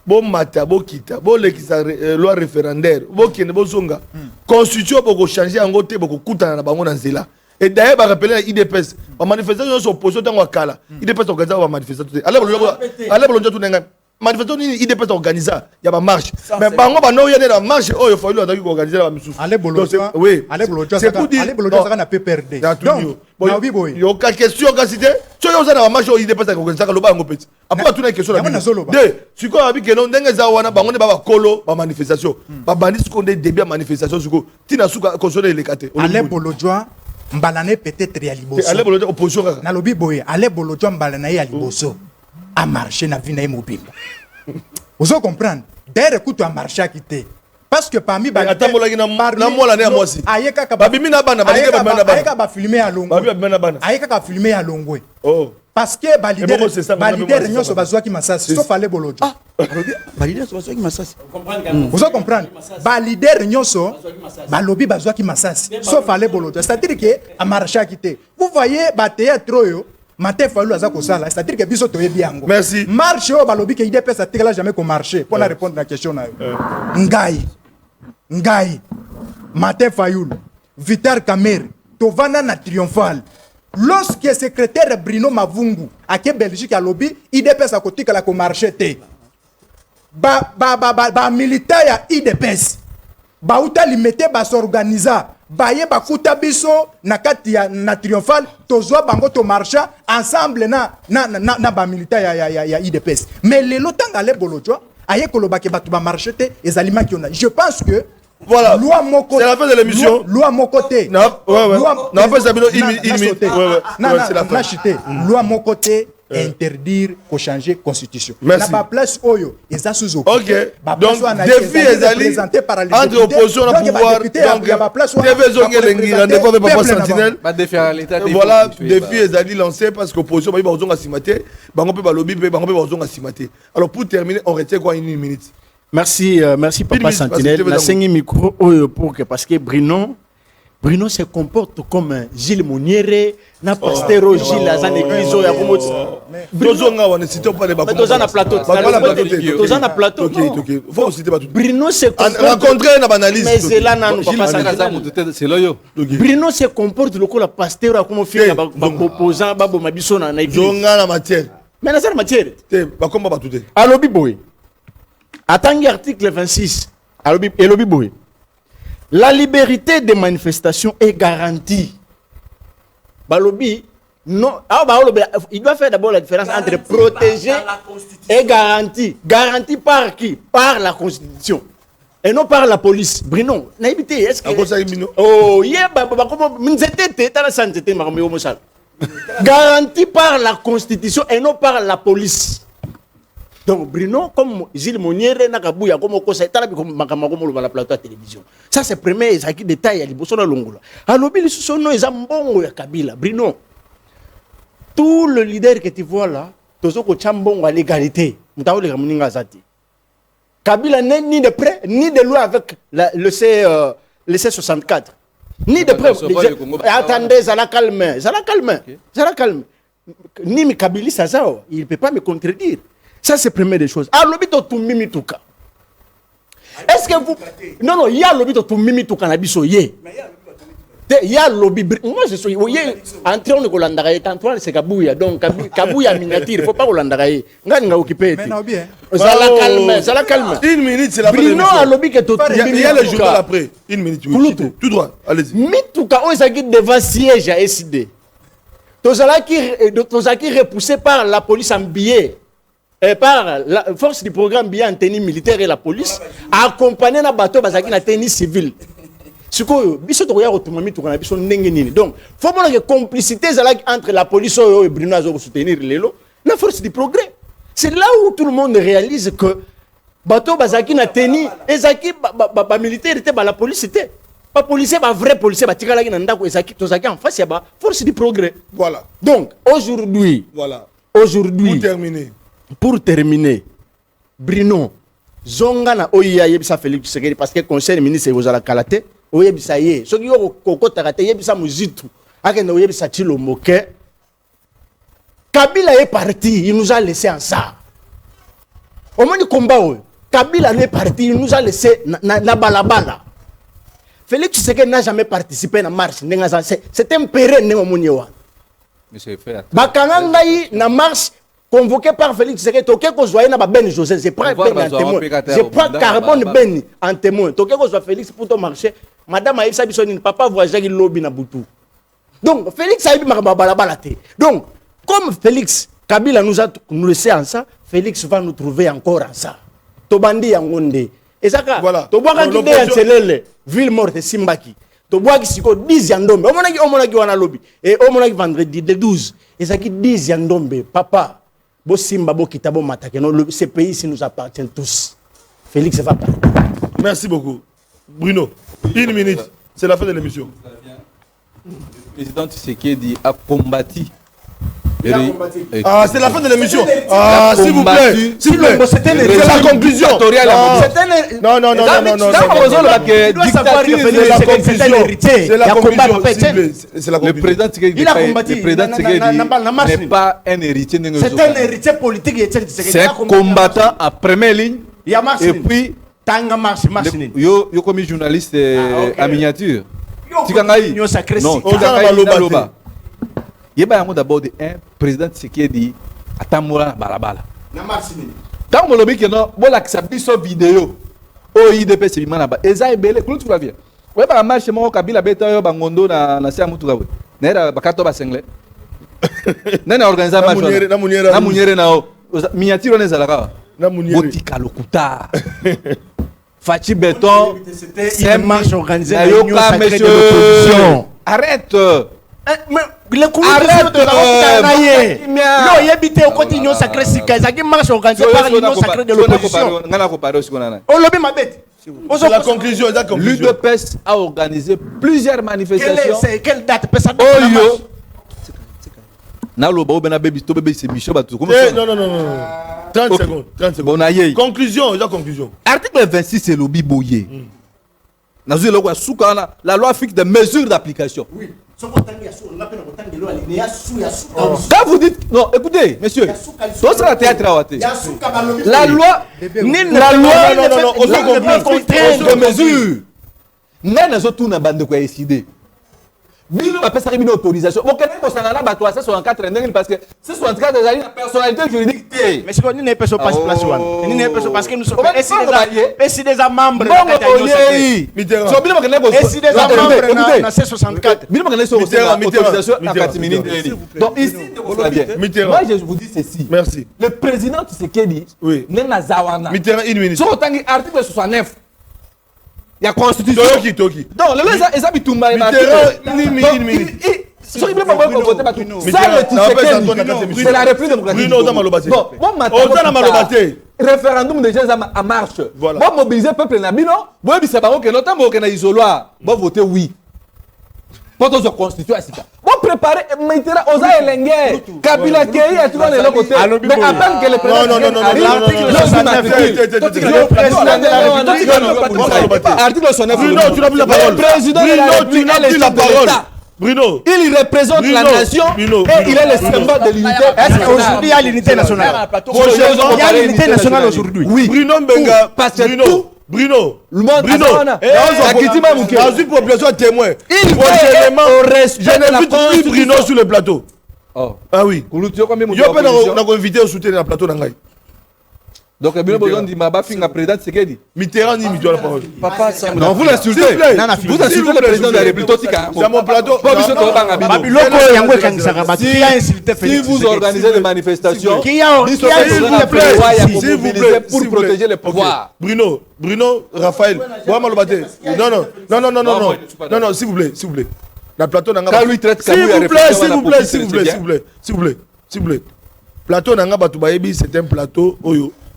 bon mata bo kita bo lekisa loi référendaire bo kende bo zonga constitution boko changer yango te boko kutana na bango na nzela et d'ailleurs ba rappeler IDPS ba manifestation sur opposition tango kala IDPS organiser ba manifestation allez bolonja tout nenga manifestation nini IDPS organisé il y a ba marche mais bango bano ya na marche il faut lui organiser la misusu allez bolotwa oui allez bolotwa c'est pour dire allez bolotwa ça na PPRD donc na obi boy yo ka question ka cité so yo za na marche IDPS organiser ka loba ngo petit après tout na question la de siko abi ke non ndenge za wana bango ne ba kolo ba manifestation ba bandit ko nde début manifestation siko tina suka console le kate allez bolotwa mbalane peut-être ya liboso allez bolotwa opposition ka na lobi boy allez bolotwa mbalane ya liboso a marché na vie na mobile. Vous comprenez? D'ailleurs, écoute, a marché à quitter. Parce que parmi les attends, moi aussi. Ayeka ka babi mina bana ba ayeka ba filmer à Longo. Ayeka ka filmer à Longo. Oh. Parce que leader réunion so bazwa ki masasi. Sauf aller bolojo. Ah, leader so bazwa ki masasi. Vous comprenez? Leader réunion so ba lobby bazwa ki masasi. Sauf aller bolojo. C'est-à-dire que a marché à quitter. Vous voyez ba théâtre yo Maté fallu aza kosala, c'est-à-dire que biso toyebi yango. Merci. Marche au balobi que IDPS a tiré jamais qu'on marcher pour répondre à la question na yo. Ngai. Maté Fayoul, Vitar Kamer, Tovana na triomphal. Lorsque secrétaire Bruno Mavungu a ke Belgique a lobby, IDPS a côté que la ko marcher té. Ba militaire ya IDPS. Ba uta limité ba s'organiser. Baye bakuta biso na kati ya na triomphal tozwa bango to marcha ensemble na ba militaire ya IDPS mais lelo tanga le bolotwa aye koloba ke batu ba marché te ezalima ki on a je pense que voilà loi moko c'est la fin de l'émission loi moko te non pas ça c'est la fin loi moko te interdire ko changer constitution na ba place oyo eza sous OK donc défi ezali entre opposition au pouvoir donc TV zongelengira ne pas papa sentinelle ba défi à l'état voilà défi ezali lancé parce que opposition ba bazonga simaté bango pe ba lobby pe bango pe bazonga simaté alors pour terminer on retient quoi une minute. Merci papa sentinelle na sengi micro oyo pour que parce que Bruno se comporte comme Gilles Mouniere, na pasteur Gilles à son église ya komo. Bruno on ne cite pas les bakoma. Tozana plateau. Tozana plateau. OK. Faut citer pas tout. Bruno se comporte rencontrer na analyse. Mais c'est là non papa sentinelle. C'est loyo. Bruno se comporte lokola pasteur ya komo fika ba opposant ba boma biso na église. Zonga la matière. Mais na ça matière. Te bakoma ba tout. Alobi boy. Attends article 26. Alobi boy. La liberté de manifestation est garantie. Balobi, non, il doit faire d'abord la différence entre protéger et garantie. Garantie par qui? Par la Constitution. Et non par la police. Bruno, naïbité, est-ce que... Oh, garantie par la Constitution et non par la police. Donc Bruno, comme Gilles Moniere, Nakabouya, comme Okosa, comme la plateau à télévision. Ça c'est le premier détail à l'Ibosona Longola. Alors, il son nom est Zambongo ya Kabila. Bruno, tout le leader que tu vois là, Tozoko Chambongo à l'égalité. Kabila n'est ni de près, ni de loin avec le C64. Ni de près. Attendez, ça la calme. Ni mi Kabili Sazao, il ne peut pas me contredire. Ça, c'est la première des choses. Ah, l'obito tout mimituka. Est-ce que vous. Non, il y a l'obito tout mimituka na biso ye. Il y a l'obi. Moi, je suis. Entré en Hollande, Antoine, c'est Kabouya. Donc, Kabouya miniature, il ne faut pas Hollande. Nga occupé. Ça la calme. Une minute, c'est la fin de l'émission. Il y a le journal après. Une minute, oui. Tout droit, allez-y. Mituka, on s'est devant siège à SD. Tozaki repoussé par la police en billet. Et par la force du programme bien en tenue militaire et la police, accompagné na bateau bazaki na tenue civile. Siko biso to ya otumami to kana biso ndenge nini. Donc, faut que complicité entre la police et Bruno Azo soutenir lelo, la force du progrès. C'est là où tout le monde réalise que bateau bazaki na tenue ezaki ba militaire était ba la police était. Pas policier, pas vrai policier, pas tiré la ndako ezaki tozaki en face ya ba force du progrès. Voilà. Donc, aujourd'hui, pour terminer, Bruno, Zonga na oya yebisa Félix Tshisekedi parce que conseil ministre vous ala kalate, oyebisa ye. So ki yo kokota kate yebisa muzitu. Akenda oyebisa Tshilo Moke. Kabila est parti, il nous a laissé en ça. Au moins du combat, Kabila est parti, il nous a laissé na balabala. Félix Tshisekedi n'a jamais participé à la marche. C'est un pérenne. Bakanga ngai na marche. convoqué par Félix Tshisekedi, toke ko joye na ba Ben José, je prends Ben en témoin. Je prends Carbone Ben en témoin. Toke ko joye Félix pour ton marché. Madame Aïssa Bissoni, papa voyage qui lobby na Boutou. Donc Félix a eu balabalaté. Donc comme Félix Kabila nous laissé en ça, Félix va nous trouver encore en ça. Tobandi yangonde. Et ça voilà. Toboka ki de Antelele, ville morte Simbaki. Toboka ki siko 10 yandombe. Omonaki wana lobby. Et omonaki vendredi le 12. Et ça qui 10 yandombe, papa. Bo Simba bo kitabo matake. Ce pays ici nous appartient tous. Félix va parler. Merci beaucoup. Bruno, 1 minute. C'est la fin de l'émission. Le président Tshisekedi a combattu. Ah, c'est la fin de l'émission. Ah, s'il vous plaît. S'il vous plaît. C'est la conclusion. Non, non, non, non, non, non. Il doit savoir que Félix c'est un héritier. C'est la conclusion. C'est la conclusion. Le président Tshisekedi n'est pas un héritier. C'est un héritier politique. C'est un combattant à première ligne. Et puis, yo comme journaliste à miniature. Tikangai. Non, Tikangai. Yeba yango d'abord de un président Tshisekedi atamura balabala. Tant que lobi que non, bon la biso vidéo. O IDPS bimana ba. Eza ebele Claude Flavien. Ouais ba marche mo Kabila beta yo bangondo na sia mutu gawe. Nera bakato ba sengle. Nena organiser marche. Na muniere na o. Miniature on ezalaka. Na muniere. Botika lokuta. Fachi béton. C'est une marche organisée par l'union sacrée de l'opposition. Arrête. Le comité de la il habité au côté de l'union sacrée qui marche organisée par l'union sacrée de l'opposition. C'est la conclusion. L'UDPS a organisé plusieurs manifestations. Quelle date? Non, non, non, non. 30 secondes. 30 secondes. Conclusion, la conclusion. Article 26, c'est le biboyer. La loi fixe des mesures d'application. Oui. Quand vous dites, non, écoutez, monsieur, c'est la théâtre à Waté. La loi, de mesures. Nous avons tout décidé. Bino va passer une autorisation. Vous connaissez que ça n'a pas toi, ça 64 parce que c'est 64 des la personnalité juridique. Mais c'est quoi ni ne peut pas se placer one. Ni ne peut parce que nous sommes et des membres. Mitterrand. Et si des membres na C64. Bino connaissez autorisation à Katimini. Donc ici moi je vous dis ceci. Merci. Le président Tshisekedi n'est na zawana. Mitterrand 1 minute. Sur article 69. Il y a constitution. Toki. Donc, les habitants c'est la République démocratique. Bon, référendum déjà en marche. Bon, mobiliser le peuple Nabino. Bon, c'est pas que notamment que na isoloir. Bon, voter oui. Pour se constituer à Sika. Bon, préparer maintenant aux Aélengais. Kabila Kei a toujours les côté. Mais appelle que le président. Article 69. Bruno, tu n'as plus la parole. Le président de la République a le parole. Bruno. Il représente la nation et il est le symbole de l'unité. Est-ce qu'aujourd'hui il y a l'unité nationale? Il y a l'unité nationale aujourd'hui. Oui. Bruno Mbenga. Bruno. Le monde. Bruno. Dans une population témoin. Je n'invite plus Bruno sur le plateau. Ah oui. Je peux inviter au soutien du plateau d'Angaï. Donc, il y a besoin de président Tshisekedi. Mitterrand ni Mitterrand la parole. Papa, non, vous l'insultez. Vous insultez le président de la République. C'est mon plateau. Si vous organisez des manifestations, s'il vous plaît, pour protéger les pouvoirs. Bruno, Raphaël, non, s'il vous plaît. La plateau n'a pas. S'il vous plaît. Plateau n'a pas c'est un plateau.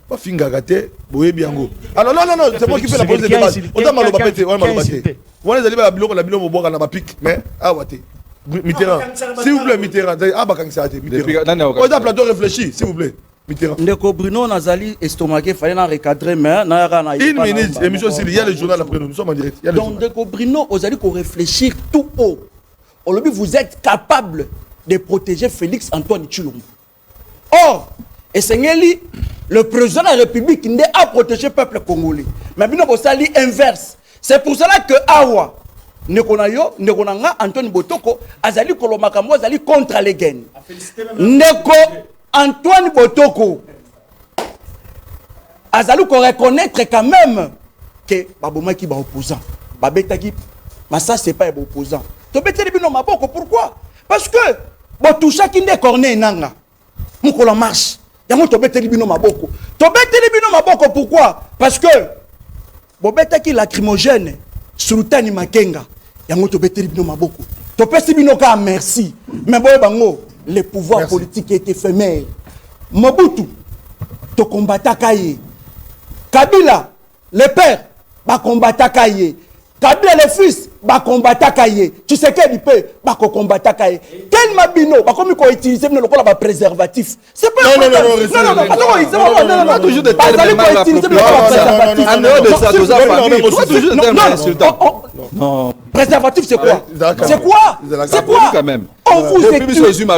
Pas finga gâté, boye biango. Alors non, c'est moi qui fais la pose de débat. On a mal au papé, on a mal au papé. On les a dit la bilo boire na pique, mais ah waté. Mitterrand. S'il vous plaît, Mitterrand. Ah bah quand ça a été Mitterrand. On a plateau réfléchi, s'il vous plaît. Mitterrand. Ndeko Bruno Nazali estomaqué, fallait la recadrer, mais na na. Une minute, émission s'il y a le journal après nous sommes en direct. Donc Ndeko Bruno, vous allez qu'on réfléchir tout haut. Aujourd'hui, vous êtes capable de protéger Félix Antoine Tshilombo. Or, et Sengeli, le président de la République qui a protégé le peuple congolais. Mais bien, vous allez inverse. C'est pour cela que Awa, Nekonanga, Antoine Botoko, Azali Kolomakambo, Azali contre les gains. Neko Antoine Botoko azali ko reconnaître quand même que babomaki ba opposant babetaki massa c'est pas opposant to beteli bino maboko pourquoi parce que botushaki nde corner nanga mukolo marche yango to beteli bino maboko pourquoi parce que bobetaki lacrymogène sultani makenga yango to beteli bino maboko to pesi bino ka merci mais boye bango le pouvoir politique est éphémère Mobutu to combataka ye Kabila le père ba combataka ye Kabila le fils ba combataka ye Tshisekedi pe ba ko combataka ye quel mabino ba komi ko utiliser le lokola ba préservatif c'est pas non pas toujours des termes préservatif en dehors de ça nous avons toujours des termes insultants. Non, préservatif c'est quoi? C'est quoi quand même? On vous utilise c'est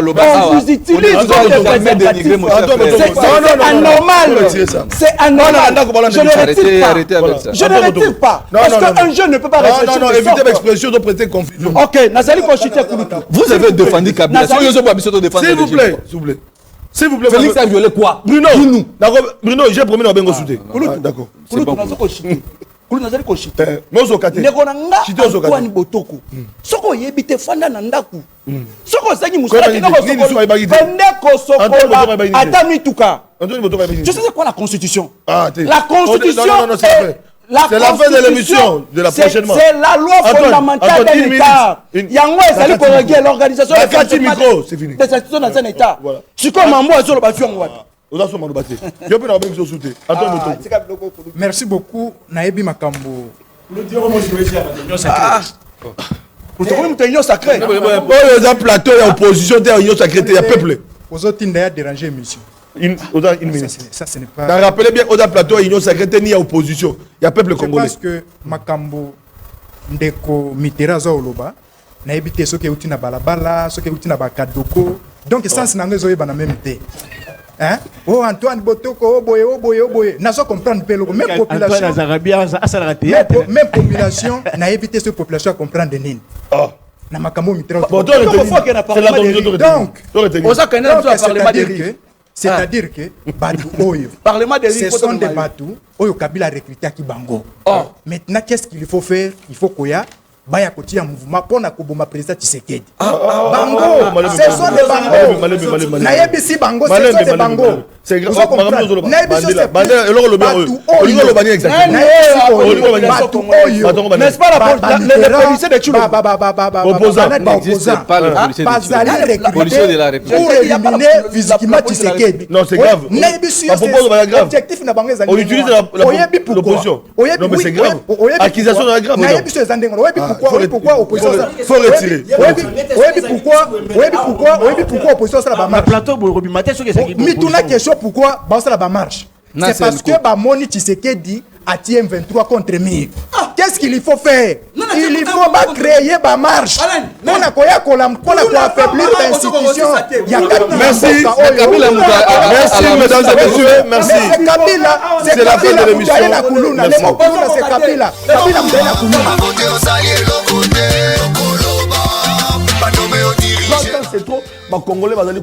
anormal. C'est anormal. Je ne retire pas. Parce qu'un jeune ne peut pas réfléchir. Non, évitez l'expression de prêter confusion. Ok, Nazali Kochite Kouloutou. Vous avez défendu Kabila. S'il vous plaît. Félix a violé quoi? Bruno, j'ai promis de bien soutenir. D'accord. Kulu nazali ko chite. Mozo kate. Ndeko na nga Antoine Botoko. Soko yebite fanda na ndaku. Soko sangi musala ki ndeko soko. Ndeko soko. Ata mituka. Antoine Botoko. Tu sais c'est quoi la constitution? La constitution. Non, c'est la fin de l'émission de la prochaine fois. C'est la loi fondamentale de l'État. Yango ezali ko régler l'organisation de la micro, c'est fini. Des institutions dans un État. Si comme mambo azolo ba fion wata. Merci beaucoup. Naebi Makambo. Union sacrée. Plateau et opposition union sacrée, il y a peuple. Aux autres, il y a dérangé émission. Ça, ce n'est pas. Rappelez bien, au plateau et union sacrée, il y a opposition. Il y a peuple congolais. Je pense que Makambo ndeko mitera za oloba. Naebi te soki uti na balabala, soki uti na bakadoko. Donc sens nango zoyeba na même té. Hein? Oh Antoine Botoko, oh boye. N'a pas comprendre peloko. Même population. Même population n'a évité cette population à comprendre des nines. Oh. Na makambo mitra. Donc, c'est-à-dire que Batu Oyo. Ce sont des Batu Oyo Kabila recruté à Kibango. Maintenant, qu'est-ce qu'il faut faire? Il faut qu'il y ait baya kotia mouvement pour na koboma président Tshisekedi. Bango, ce sont des bango. Na yebisi bango, ce sont des bango. C'est grave. Na yebisi n'est-ce pas la policier de Tchoulo? Opposant. Policier de la République. Pour éliminer physiquement Tshisekedi. Non, c'est grave. Na yebisi objectif na bango ezali. On utilise l'opposition. Non, mais c'est grave. Accusation de la grave. Na yebisi ezandenge. Pourquoi opposition ça? Faut retirer. Pourquoi opposition ça la plateau Borobi matin ce que c'est. Mituna question pourquoi ça la marche. C'est parce que Bamoni Tshisekedi a tiré 23 contre Mir. Qu'est-ce qu'il faut faire? Il faut pas créer ba marche. On a koya kolam pour affaiblir l'institution. Merci. Merci mesdames et messieurs. Merci. C'est la fin de l'émission. C'est Kabila. C'est trop. Congolais va aller